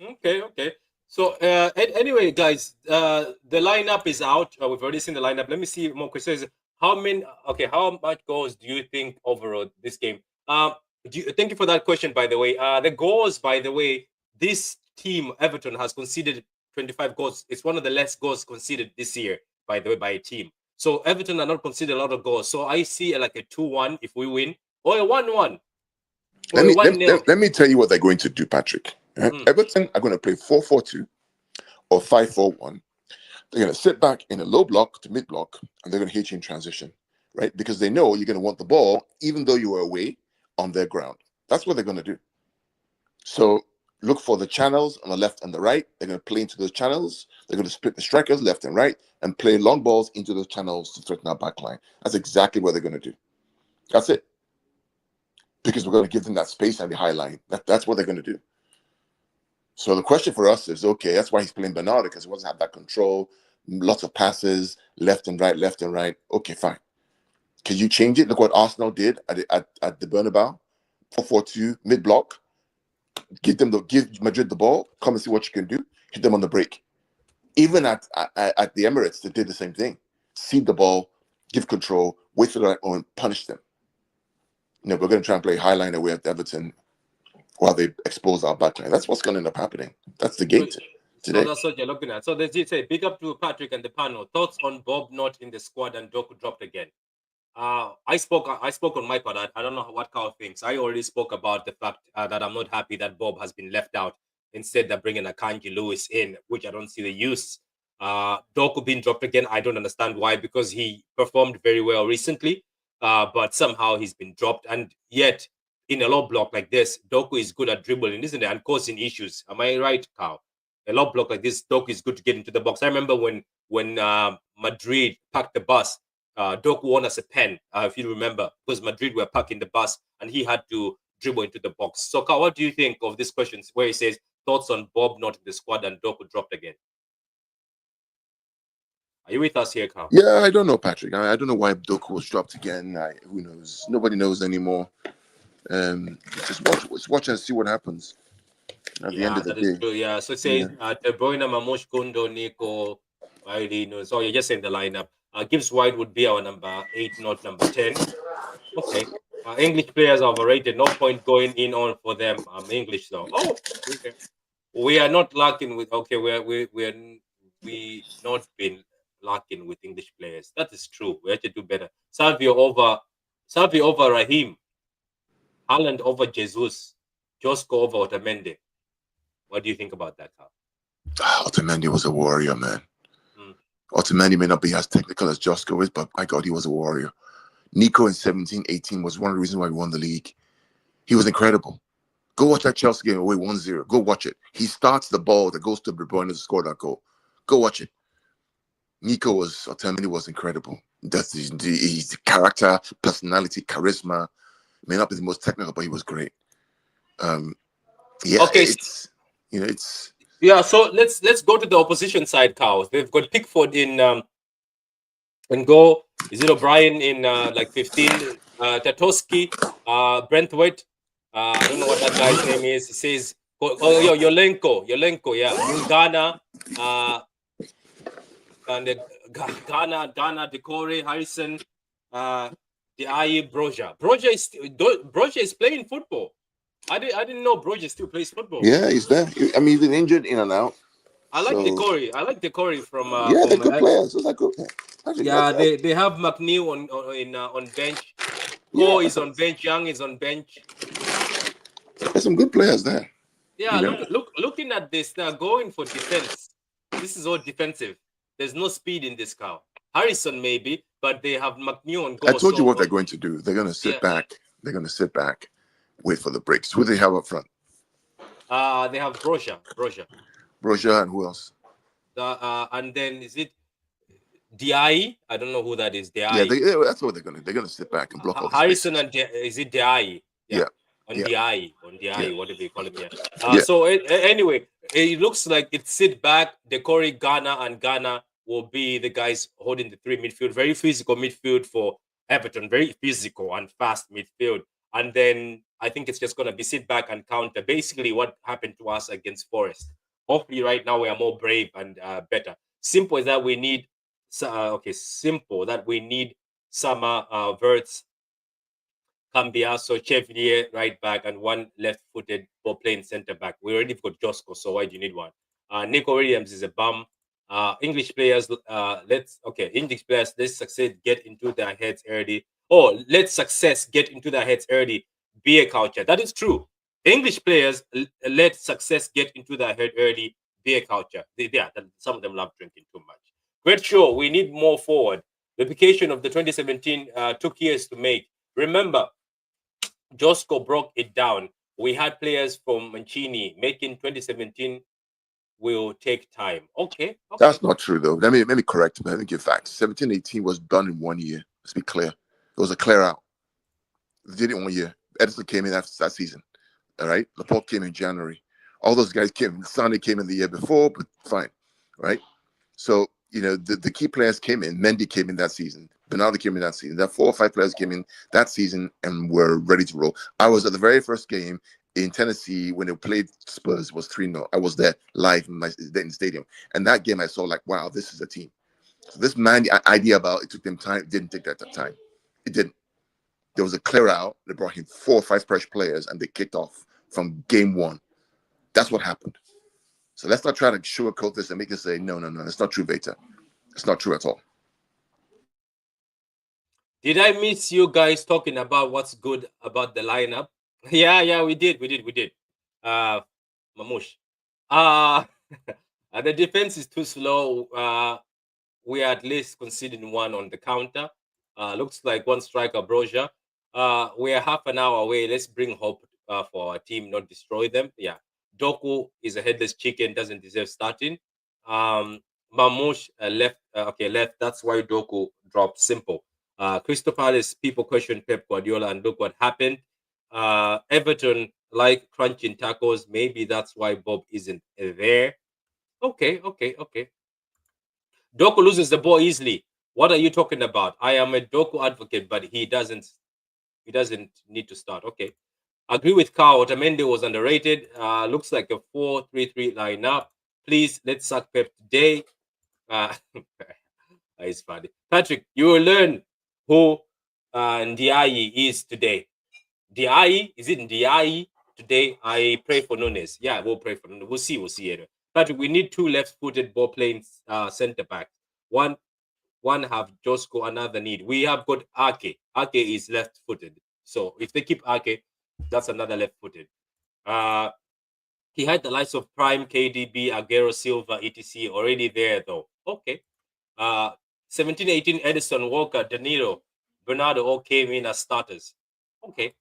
Okay. So anyway, guys, the lineup is out. We've already seen the lineup. Let me see more questions. How much goals do you think overall this game? Thank you for that question, by the way. The goals, by the way, this team, Everton, has conceded 25 goals. It's one of the less goals conceded this year, by the way, by a team. So Everton are not conceded a lot of goals. So I see like a 2-1 if we win, or a 1-1. Let me tell you what they're going to do, Patrick. Everton are going to play 4-4-2 or 5-4-1. They're going to sit back in a low block to mid block, and they're going to hit you in transition, right? Because they know you're going to want the ball, even though you were away on their ground. That's what they're going to do. So look for the channels on the left and the right. They're going to play into those channels. They're going to split the strikers left and right and play long balls into those channels to threaten our back line. That's exactly what they're going to do. That's it. Because we're going to give them that space and the high line. That's what they're going to do. So the question for us is, okay, that's why he's playing Bernardo, because he doesn't have that control, lots of passes, left and right. Okay, fine. Can you change it? Look what Arsenal did at the Bernabeu, 4-4-2, mid-block. Give Madrid the ball, come and see what you can do, hit them on the break. Even at the Emirates, they did the same thing. Cede the ball, give control, wait for the right moment, punish them. We're going to try and play high line away at Everton while they expose our backline. That's what's going to end up happening. That's the game today. So that's what you're looking at. So they did say, big up to Patrick and the panel. Thoughts on Bob not in the squad and Doku dropped again? I spoke on my part. I don't know what Carl thinks. I already spoke about the fact that I'm not happy that Bob has been left out. Instead, they're bringing Akanji Lewis in, which I don't see the use. Doku being dropped again, I don't understand why, because he performed very well recently, but somehow he's been dropped. And yet, in a low block like this, Doku is good at dribbling, isn't it? And causing issues. Am I right, Carl? A low block like this, Doku is good to get into the box. I remember when Madrid packed the bus, Doku won us a pen, if you remember, because Madrid were parking the bus and he had to dribble into the box. So, Carl, what do you think of this question where he says, thoughts on Bob not in the squad and Doku dropped again? Are you with us here, Carl? Yeah, I don't know, Patrick. I don't know why Doku was dropped again. Who knows? Nobody knows anymore. Just watch and see what happens at the end Yeah, of the that is day. true. Yeah. So it Yeah. says De Bruyne, Mamush, Gundo, Nico, Maidino. So you're just saying the lineup. Gibbs White would be our number 8, not number 10. Okay. English players are overrated. No point going in on for them. English though. Oh, okay. We are not lacking with. Okay, we not been lacking with English players. That is true. We have to do better. Salvio over Raheem, Haaland over Jesus, Josco over Otamendi. What do you think about that, Carl? Otamendi was a warrior, man. Mm. Otamendi may not be as technical as Josko is, but my God, he was a warrior. Nico in 17-18 was one of the reasons why we won the league. He was incredible. Go watch that Chelsea game away 1-0. Go watch it. He starts the ball that goes to De Bruyne to score that goal. Go watch it. Otamendi was incredible. That's his character, personality, charisma. May not be the most technical, but he was great. Yeah, Okay. it's Yeah. So let's go to the opposition side, Carl. They've got Pickford in and go. Is it O'Brien in like 15? Tatoski, Brentwood. I don't know what that guy's name is. He says, Yolenko, yeah, Ghana, and Ghana, Decore, Harrison, Diaye, Broja is playing football. I didn't know Broja still plays football. yeah, he's there. I mean, he's been injured in and out. I like Decore. I like Decore from Yeah, they're good players. Those are good. Yeah, they have McNeil on bench. Cole is on bench. Young is on bench. There's some good players there. Yeah, looking at this, they're going for defense. This is all defensive. There's no speed in this car. Harrison maybe, but they have McNeil on goal. I told you what they're going to do. They're going to sit back. They're going to sit back, wait for the breaks. Who do they have up front? They have Broja, and who else? And then is it Diaye? I don't know who that is. Diaye. Yeah, that's what they're going to. They're going to sit back and block all the Harrison spaces. and is it Diaye? Yeah. On Diaye, whatever you call him here. So anyway, it looks like it's sit back. Decore, Ghana will be the guys holding the 3 midfield. Very physical midfield for Everton. Very physical and fast midfield. And then I think it's just going to be sit back and counter. Basically, what happened to us against Forest. Hopefully, right now we are more brave and better. Simple is that we need. Simple that we need Sama Verts. Cambiaso, Chevalier, right back, and one left-footed for playing centre back. We already got Josco, so why do you need one? Nico Williams is a bum. English players, English players, let's succeed, get into their heads early. Oh, let success get into their heads early. Be a culture. That is true. English players let success get into their head early. Be a culture. Some of them love drinking too much. Great show. We need more forward. The application of the 2017 took years to make. Remember, Josco broke it down. We had players from Mancini making 2017 will take time. Okay. That's not true, though. Let me correct. Let me give facts. 17-18 was done in 1 year. Let's be clear. It was a clear out. They did it in 1 year. Edison came in after that season. All right. Laporte came in January. All those guys came. Sonny came in the year before, but fine. Right. So, the key players came in. Mendy came in that season. Bernardo came in that season. That 4 or 5 players came in that season and were ready to roll. I was at the very first game in Tennessee when they played Spurs. It was 3-0. I was there live in the stadium. And that game I saw like, wow, this is a team. So this idea about it took them time, didn't take that time. It didn't. There was a clear out. They brought in 4 or 5 fresh players and they kicked off from game 1. That's what happened. So let's not try to sugarcoat this and make it say, no, it's not true, Veta. It's not true at all. Did I miss you guys talking about what's good about the lineup? Yeah, we did. Mamush. The defense is too slow. We are at least conceding one on the counter. Looks like one striker, Broja. We are half an hour away. Let's bring hope for our team, not destroy them. Yeah. Doku is a headless chicken, doesn't deserve starting. Mamush left. Left. That's why Doku dropped. Simple. Crystal Palace, people question Pep Guardiola, and look what happened. Everton like crunching tackles. Maybe that's why Bob isn't there. Okay. Doku loses the ball easily. What are you talking about? I am a Doku advocate, but he doesn't need to start. Okay. Agree with Carl. Otamendi was underrated. Looks like a 4-3-3 lineup. Please, let's suck Pep today. It's funny. Patrick, you will learn who Ndiaye is today. Ndiaye? Is it Ndiaye today? I pray for Nunes. Yeah, we'll pray for Nunes. We'll see. Patrick, we need 2 left-footed ball playing centre backs. One have Josko, another need. We have got Ake. Ake is left-footed. So if they keep Ake, that's another left-footed. He had the likes of Prime, KDB, Aguero, Silva, etc. already there, though. Okay. 17-18, Edison, Walker, Danilo, Bernardo all came in as starters. Okay.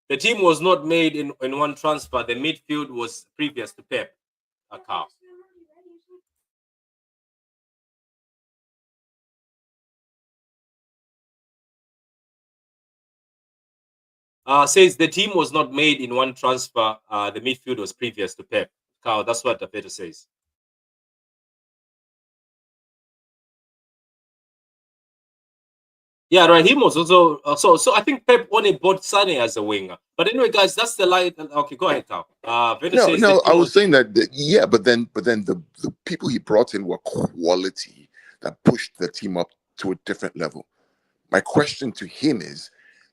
The team was not made in one transfer. The midfield was previous to Pep. Says the team was not made in one transfer. The midfield was previous to Pep. Carl, that's what the paper says. Yeah, Raheem was also so I think Pep only bought Sane as a winger. But anyway, guys, that's the line. Okay, go ahead, Carl. No, I was saying that but then the people he brought in were quality that pushed the team up to a different level. My question to him is,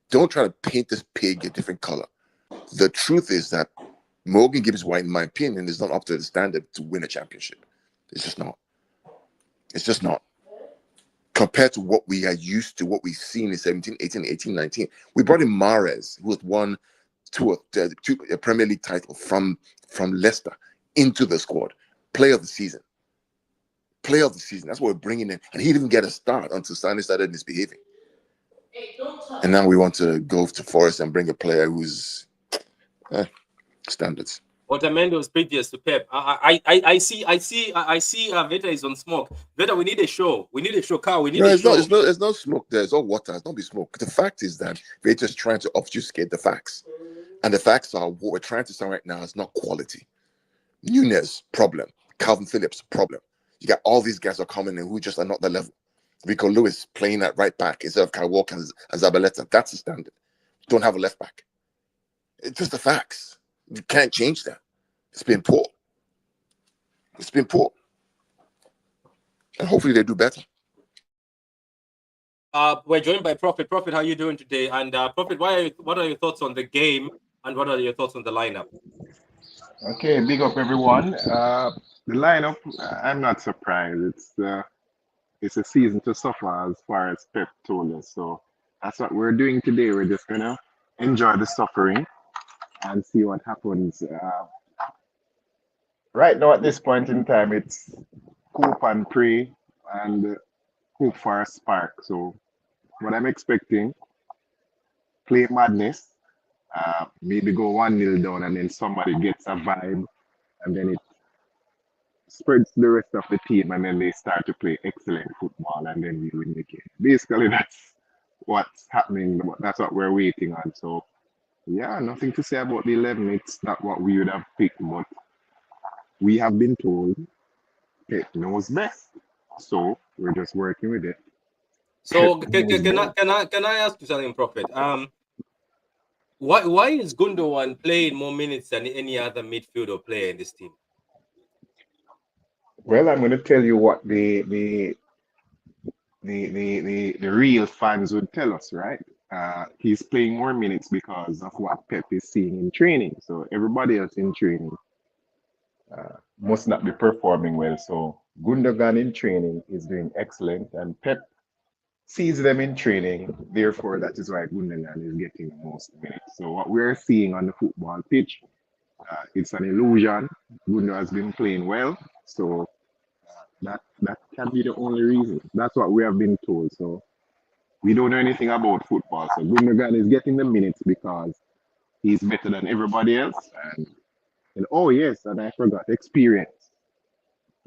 don't try to paint this pig a different color. The truth is that Morgan Gibbs White, in my opinion, is not up to the standard to win a championship. It's just not. It's just not. Compared to what we are used to, what we've seen in 17, 18, 18, 19. We brought in Mahrez, who has won two Premier League title from Leicester into the squad. Player of the season. That's what we're bringing in. And he didn't get a start until Sane started misbehaving. And now we want to go to Forest and bring a player who's standards. Otamendi was previous to Pep. I see. Veta is on smoke. Veta, we need a show. Carl, we need a show. It's no smoke there. It's all water. It's not be smoke. The fact is that Veta's trying to obfuscate the facts. And the facts are what we're trying to say right now is not quality. Nunes, problem. Calvin Phillips, problem. You got all these guys are coming in who just are not the level. Rico Lewis playing at right back instead of Kyle Walker and Zabaleta. That's the standard. Don't have a left back. It's just the facts. You can't change that. It's been poor. And hopefully they do better. We're joined by Prophet. Prophet, how are you doing today? And Prophet, what are your thoughts on the game and what are your thoughts on the lineup? Okay, big up everyone. The lineup, I'm not surprised. It's a season to suffer as far as Pep told us. So that's what we're doing today. We're just gonna enjoy the suffering and see what happens. Right now, at this point in time, it's cope and pray and hope for a spark. So what I'm expecting, play madness, maybe go 1-0 down and then somebody gets a vibe and then it spreads to the rest of the team and then they start to play excellent football and then we win the game. Basically, that's what's happening. That's what we're waiting on. So, yeah, nothing to say about the 11. It's not what we would have picked, but we have been told Pep knows best. So, we're just working with it. So, can I ask you something, Prophet? Why is Gundogan playing more minutes than any other midfielder player in this team? Well, I'm going to tell you what the real fans would tell us, right? He's playing more minutes because of what Pep is seeing in training. So everybody else in training must not be performing well. So Gundogan in training is doing excellent, and Pep sees them in training. Therefore, that is why Gundogan is getting the most minutes. So what we're seeing on the football pitch, it's an illusion. Gundogan has been playing well, so that can be the only reason. That's what we have been told. So we don't know anything about football. So Gundogan is getting the minutes because he's better than everybody else. And oh yes, and I forgot, experience.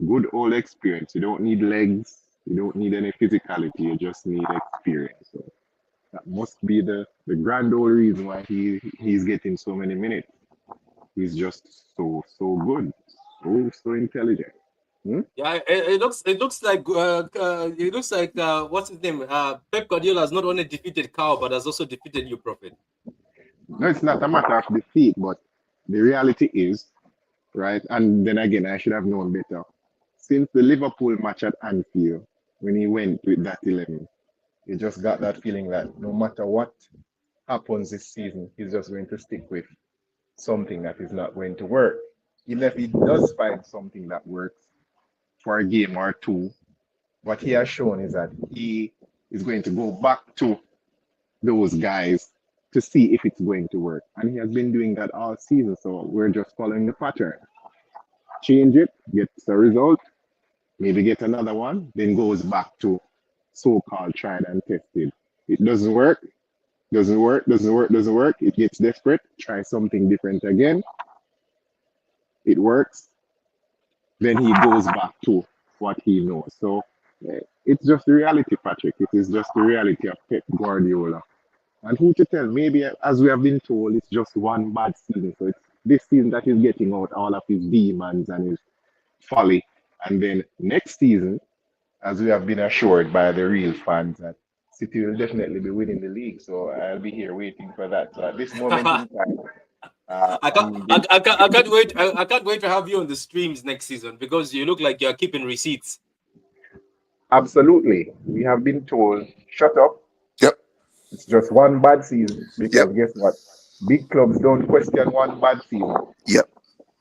Good old experience. You don't need legs. You don't need any physicality. You just need experience. So that must be the grand old reason why he's getting so many minutes. He's just so good, so intelligent. Yeah, it looks like what's his name? Pep Guardiola has not only defeated Cow but has also defeated you, Prophet. No, it's not a matter of defeat, but the reality is, right? And then again, I should have known better. Since the Liverpool match at Anfield, when he went with that 11, you just got that feeling that no matter what happens this season, he's just going to stick with something that is not going to work. Even if he does find something that works for a game or two, what he has shown is that he is going to go back to those guys to see if it's going to work. And he has been doing that all season. So we're just following the pattern. Change it, gets a result, maybe get another one, then goes back to so-called tried and tested. It doesn't work, doesn't work. It gets desperate, try something different again. It works, then he goes back to what he knows. So it's just the reality, Patrick. It is just the reality of Pep Guardiola. And who to tell? Maybe, as we have been told, it's just one bad season. So it's this season that he's getting out all of his demons and his folly. And then next season, as we have been assured by the real fans, that City will definitely be winning the league. So I'll be here waiting for that. So at this moment in time, I can't, I'm I can't wait. I can't wait to have you on the streams next season because you look like you're keeping receipts. absolutely. We have been told, shut up. Yep. It's just one bad season. Yep. Because guess what? Big clubs don't question one bad season. Yep.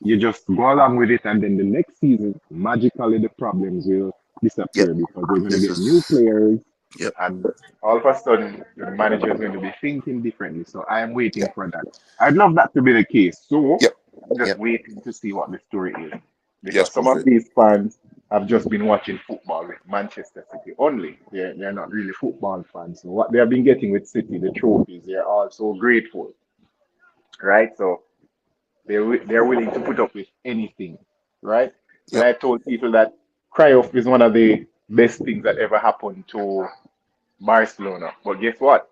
You just go along with it, and then the next season, magically the problems will Yep. disappear because they're going to This get new is. players, Yep. and all of a sudden the manager is going to be thinking differently. So I am waiting Yep. for that. I'd love that to be the case. So Yep. I'm just Yep. waiting to see what the story is Yes, because some of Prophet. these fans have just been watching football with Manchester City only. They're not really football fans. So what they have been getting with City, the trophies, they're also grateful, right? So they're willing to put up with anything, right? And Yep. I told people that Cruyff is one of the best things that ever happened to Barcelona. But guess what?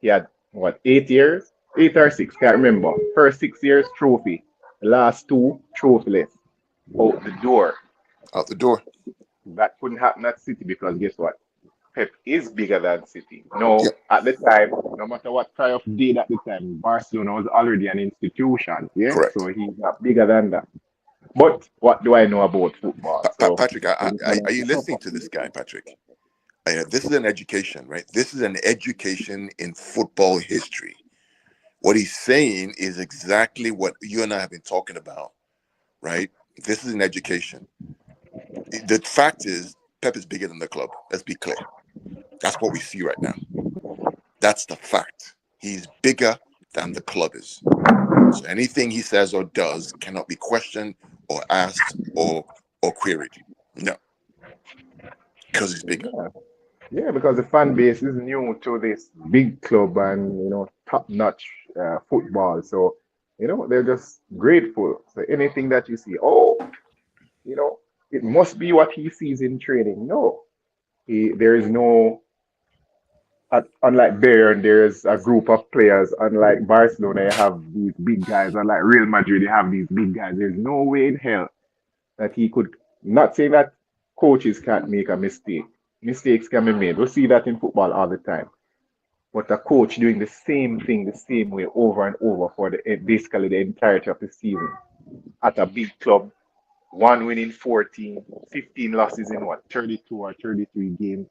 He had what 8 years, 8 or 6, can't remember. First 6 years trophy, the last two trophyless, out the door. Out the door. That couldn't happen at City because guess what? Pep is bigger than City. No, Yep. at the time, no matter what Cruyff did at the time, Barcelona was already an institution. Yeah, Correct. so he's not bigger than that. But what do I know about football? So Patrick, we're just gonna are have you to listening suffer. to this guy, Patrick? This is an education, right? This is an education in football history. What he's saying is exactly what you and I have been talking about, right? This is an education. The fact is, Pep is bigger than the club. Let's be clear. That's what we see right now. That's the fact. He's bigger than the club is. So anything he says or does cannot be questioned or asked or queried. No, because he's bigger. Yeah, yeah, because the fan base is new to this big club and top-notch football. So they're just grateful. So anything that you see, you know, it must be what he sees in training. No, there is no. Unlike Bayern, there's a group of players. Unlike Barcelona, you have these big guys. Unlike Real Madrid, you have these big guys. There's no way in hell that he could. Not saying that coaches can't make a mistake. Mistakes can be made. We see that in football all the time. But a coach doing the same thing the same way over and over for basically the entirety of the season at a big club, one winning 14, 15 losses in what, 32 or 33 games.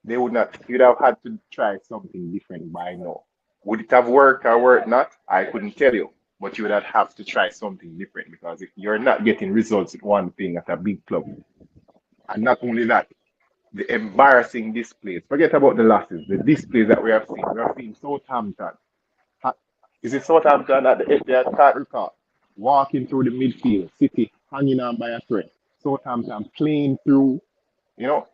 They would not, you'd have had to try something different by now. Would it have worked or worked not? I couldn't tell you. But you would have to try something different because if you're not getting results with one thing at a big club, and not only that, the embarrassing displays. Forget about the losses, the displays that we have seen. We have seen Southampton. Is it Southampton at the Etihad? Can't recall. Walking through the midfield, City hanging on by a thread. Southampton playing through.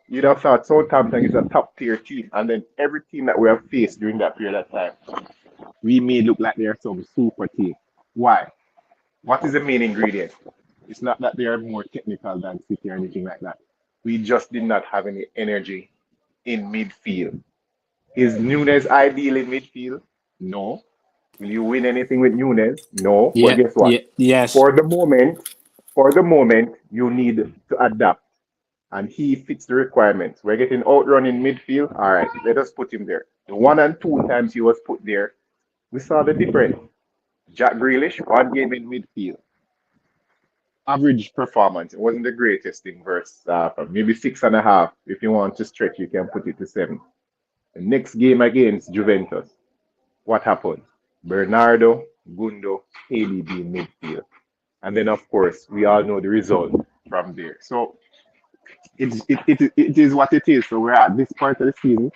You'd have thought Southampton is a top tier team, and then every team that we have faced during that period of time, we may look like they're some super team. Why? What is the main ingredient? It's not that they are more technical than City or anything like that. We just did not have any energy in midfield. Is Nunes ideal in midfield? No. Will you win anything with Nunes? No. But Yeah, guess what? yeah, yes. For the moment, for the moment, you need to adapt. And he fits the requirements. We're getting outrun in midfield. All right, let us put him there. The one and two times he was put there, we saw the difference. Jack Grealish, 1 game in midfield. Average performance. It wasn't the greatest in verse maybe 6.5. If you want to stretch, you can put it to 7. The next game against Juventus, what happened? Bernardo, Gundo, KDB in midfield. And then, of course, we all know the result from there. So it is what it is. So we're at this part of the season,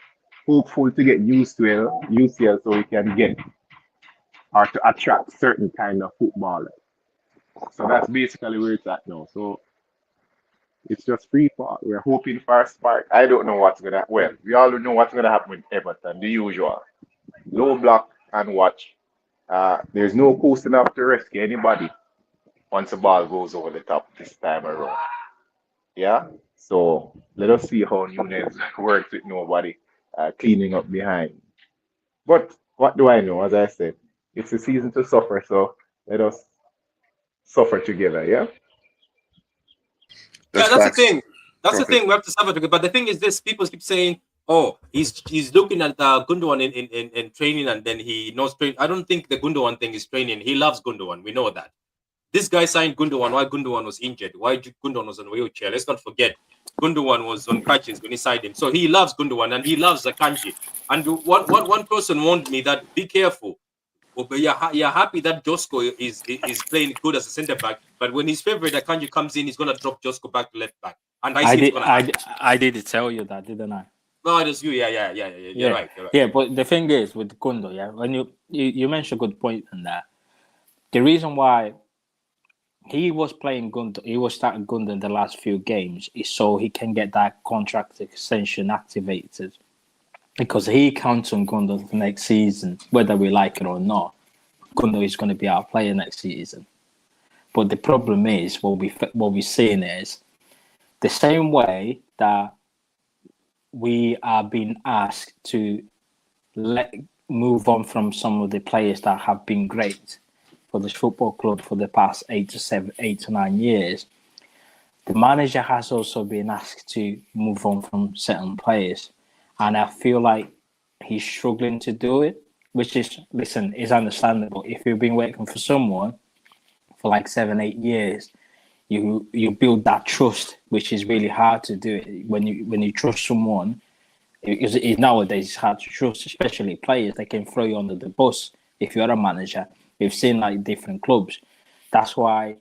hopeful to get used to UCL so we can get or to attract certain kind of footballers. So that's basically where it's at now. So it's just free fall. We're hoping for a spark. I don't know what's gonna. Well, we all know what's gonna happen with Everton. The usual low block and watch. There's no post enough to rescue anybody once the ball goes over the top this time around. Yeah. So let us see how Nunez works with nobody cleaning up behind. But what do I know? As I said, it's a season to suffer. So let us suffer together. Yeah. Yeah, That's that's the facts. thing. That's the Prophet. thing. We have to suffer together. But the thing is, this people keep saying, "Oh, he's looking at Gundogan in training, and then he knows train." I don't think the Gundogan thing is training. He loves Gundogan. We know that. This guy signed Gundogan while Gundogan was injured. Why Gundogan was on a wheelchair? Let's not forget, Gundogan was on crutches when he signed him. So he loves Gundogan and he loves Akanji. And one person warned me that be careful. Oh, but you're happy that Josko is playing good as a centre back, but when his favorite Akanji comes in, he's gonna drop Josko back to left back, and I I see it's did. gonna happen. I did tell you that, didn't I? No, it is you. Yeah. You're Yeah, right. You're right. yeah. But the thing is with Gundo, yeah, when you mentioned a good point in that. The reason why he was playing Gundo, he was starting Gundo in the last few games, is so he can get that contract extension activated. Because he counts on Gundo for next season, whether we like it or not. Gundo is going to be our player next season. But the problem is what we're seeing is the same way that we are being asked to let move on from some of the players that have been great for this football club for the past 8 to 9 years. The manager has also been asked to move on from certain players, and I feel like he's struggling to do it. Which is, listen, is understandable. If you've been working for someone for like 7, 8 years, you build that trust, which is really hard to do it when you trust someone. Nowadays it's hard to trust, especially players. They can throw you under the bus if you're a manager. We've seen like different clubs. That's why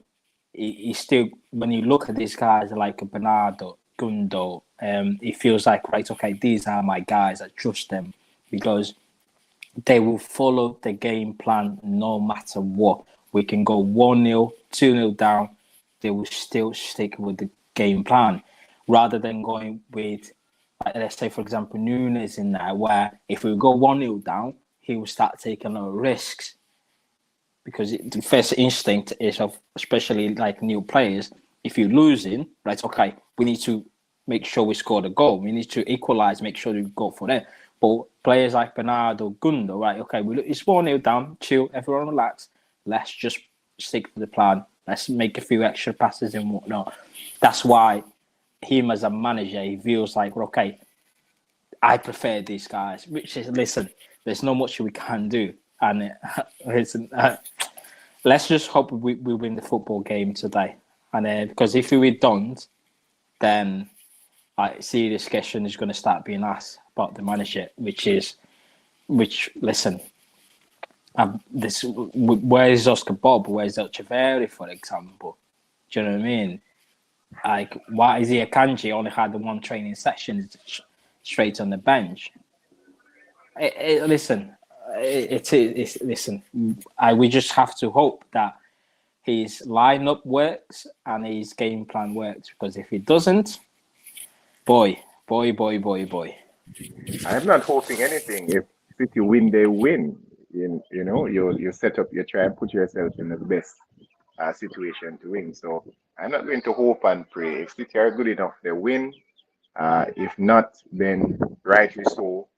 he still, when you look at these guys like Bernardo, Gundo, it feels like, right, okay, these are my guys. I trust them because they will follow the game plan no matter what. We can go 1-0, 2-0 down. They will still stick with the game plan rather than going with, like, let's say, for example, Nunes in there, where if we go 1-0 down, he will start taking a lot of risks because the first instinct is of, especially like new players, if you're losing, right, okay, we need to make sure we score the goal. We need to equalize, make sure we go for that. But players like Bernardo, Gundo, right, okay, it's 1-0 down, chill, everyone relax. Let's just stick to the plan. Let's make a few extra passes and whatnot. That's why him as a manager, he feels like, okay, I prefer these guys, which is, listen, there's not much we can do. And listen, let's just hope we win the football game today. And because if we don't, then I see this question is going to start being asked about the manager, listen, where is Oscar Bob? Where's Echeverri, for example? Do you know what I mean? Like, why is he Akanji only had the one training session straight on the bench? Listen, listen. We just have to hope that his lineup works and his game plan works. Because if it doesn't, boy. I'm not hoping anything. If City win, they win. You set up, you try and put yourself in the best situation to win. So I'm not going to hope and pray. If City are good enough, they win. If not, then rightly so.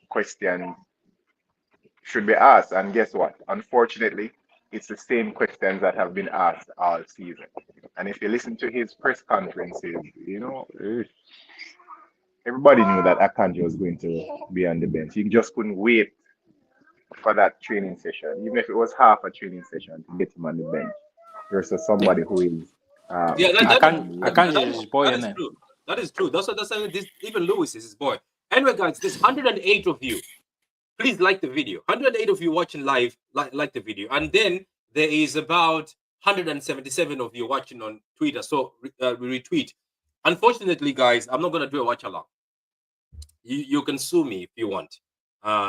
Questions should be asked. And guess what? Unfortunately, it's the same questions that have been asked all season. And if you listen to his press conferences, everybody knew that Akanji was going to be on the bench. He just couldn't wait for that training session, even if it was half a training session, to get him on the bench versus somebody who is Yeah, I fit can't and I ready. can't use his boy that in is it. true. That is true. That's why this, even Lewis is his boy. Anyway, guys, there's 108 of you. Please like the video. 108 of you watching live, like the video. And then there is about 177 of you watching on Twitter. So retweet. Unfortunately, guys, I'm not going to do a watch along. You can sue me if you want.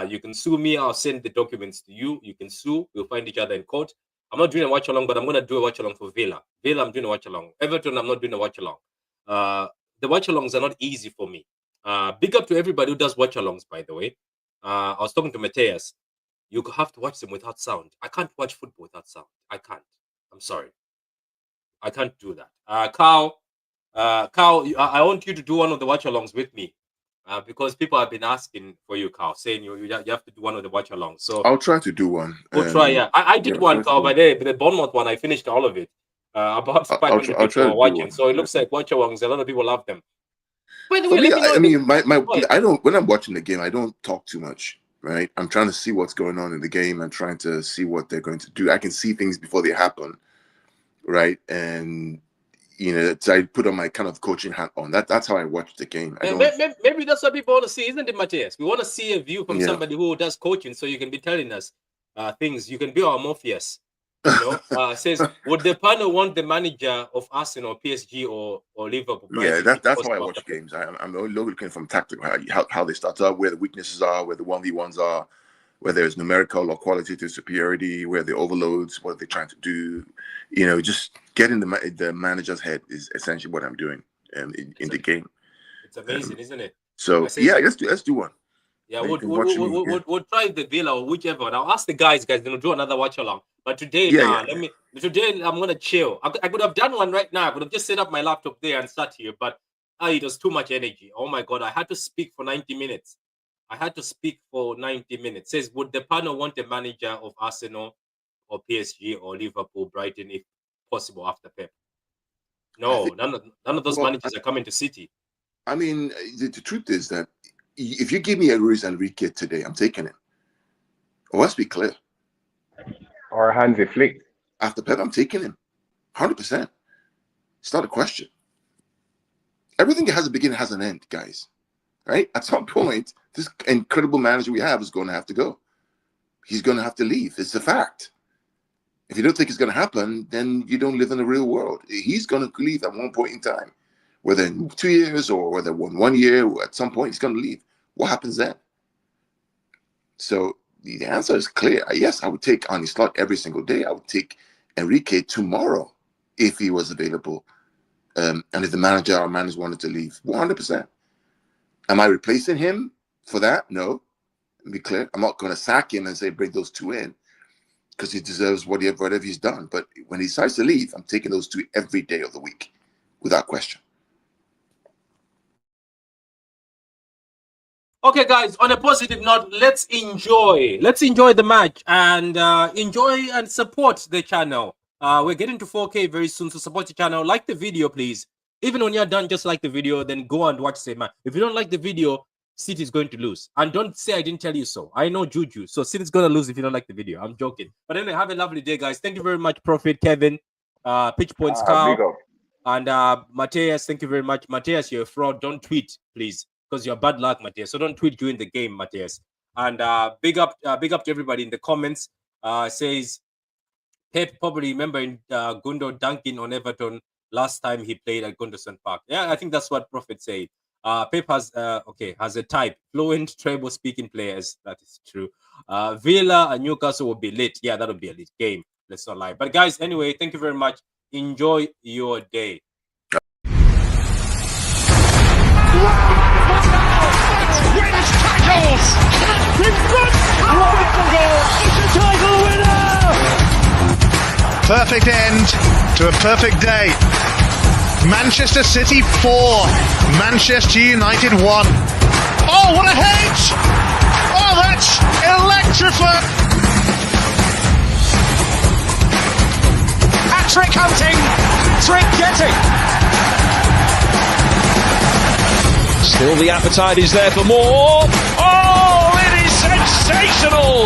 You can sue me. I'll send the documents to you. You can sue. We'll find each other in court. I'm not doing a watch along, but I'm going to do a watch along for Villa. Villa, I'm doing a watch along. Everton, I'm not doing a watch along. The watch alongs are not easy for me. Big up to everybody who does watch alongs, by the way. I was talking to Mateus. You have to watch them without sound. I can't watch football without sound. I can't. I'm sorry. I can't do that. Carl, I want you to do one of the watch alongs with me. Because people have been asking for you, Carl, saying you have to do one of the watch alongs. So I'll try to do one. we'll try. Yeah, I did one, Carl, but but the Bournemouth one, I finished all of it. About 500 I'll people try were to do watching, one. so it looks like watch alongs. A lot of people love them. By the For way, me, let me know. I mean, ahead. I don't. When I'm watching the game, I don't talk too much. Right? I'm trying to see what's going on in the game. I'm trying to see what they're going to do. I can see things before they happen, right? And so I put on my kind of coaching hat on. That's how I watch the game. I don't. Maybe that's what people want to see, isn't it, Matthias? We want to see a view from Yeah. somebody who does coaching, so you can be telling us things. You can be our Morpheus. Says, would the panel want the manager of Arsenal, PSG, or Liverpool? Yeah, Brighton, that's how I watch games. I'm only looking from tactical how they start up, where the weaknesses are, where the 1v1s are, whether it's numerical or qualitative superiority, where the overloads, what they're trying to do. Just getting the manager's head is essentially what I'm doing in the game. It's amazing, isn't it? So yeah, let's do one. Yeah, we'll try the Villa or whichever. And I'll ask the guys, do another watch along. But today, today I'm gonna chill. I could have done one right now. I could have just set up my laptop there and sat here, but it was too much energy. Oh my god, I had to speak for 90 minutes. Says, would the panel want a manager of Arsenal or PSG or Liverpool, Brighton, if possible, after Pep? No, none of those managers are coming to City. I mean, the truth is that if you give me a Luis Enrique today, I'm taking it. Well, let's be clear. Or Hansi Flick. After Pep, I'm taking him. 100%. It's not a question. Everything that has a beginning has an end, guys. Right? At some point, this incredible manager we have is going to have to go. He's going to have to leave. It's a fact. If you don't think it's going to happen, then you don't live in the real world. He's going to leave at one point in time. Whether in 2 years or whether in 1 year, at some point he's going to leave. What happens then? So the answer is clear. Yes, I would take Arne Slot every single day. I would take Enrique tomorrow if he was available. And if the manager or managers wanted to leave, 100%. Am I replacing him for that? No. Be clear. I'm not going to sack him and say bring those two in because he deserves whatever he's done. But when he decides to leave, I'm taking those two every day of the week without question. Okay, guys, on a positive note, let's enjoy the match and enjoy and support the channel. We're getting to 4K very soon, so support the channel. Like the video, please. Even when you're done, just like the video, then go and watch the match. If you don't like the video, City is going to lose. And don't say I didn't tell you so. I know Juju, so City's going to lose if you don't like the video. I'm joking. But anyway, have a lovely day, guys. Thank you very much, Prophet, Kevin, Pitch Points, Carl, and Mateus. Thank you very much. Mateus, you're a fraud. Don't tweet, please. Because you're bad luck, Mateus. So don't tweet during the game, Mateus. And big up to everybody in the comments. Says Pep probably remembering Gundo dunking on Everton last time he played at Gunderson Park. Yeah, I think that's what Prophet said. Pep has a type, fluent treble speaking players. That is true. Villa and Newcastle will be lit. Yeah, that'll be a lit game. Let's not lie. But guys, anyway, thank you very much. Enjoy your day. Wins tackles! Wonderful goal! It's a title winner! Perfect end to a perfect day. Manchester City 4, Manchester United 1. Oh, what a hit! Oh, that's electrifying! Hat-trick hunting, trick getting. Still the appetite is there for more. Oh, it is Sensational!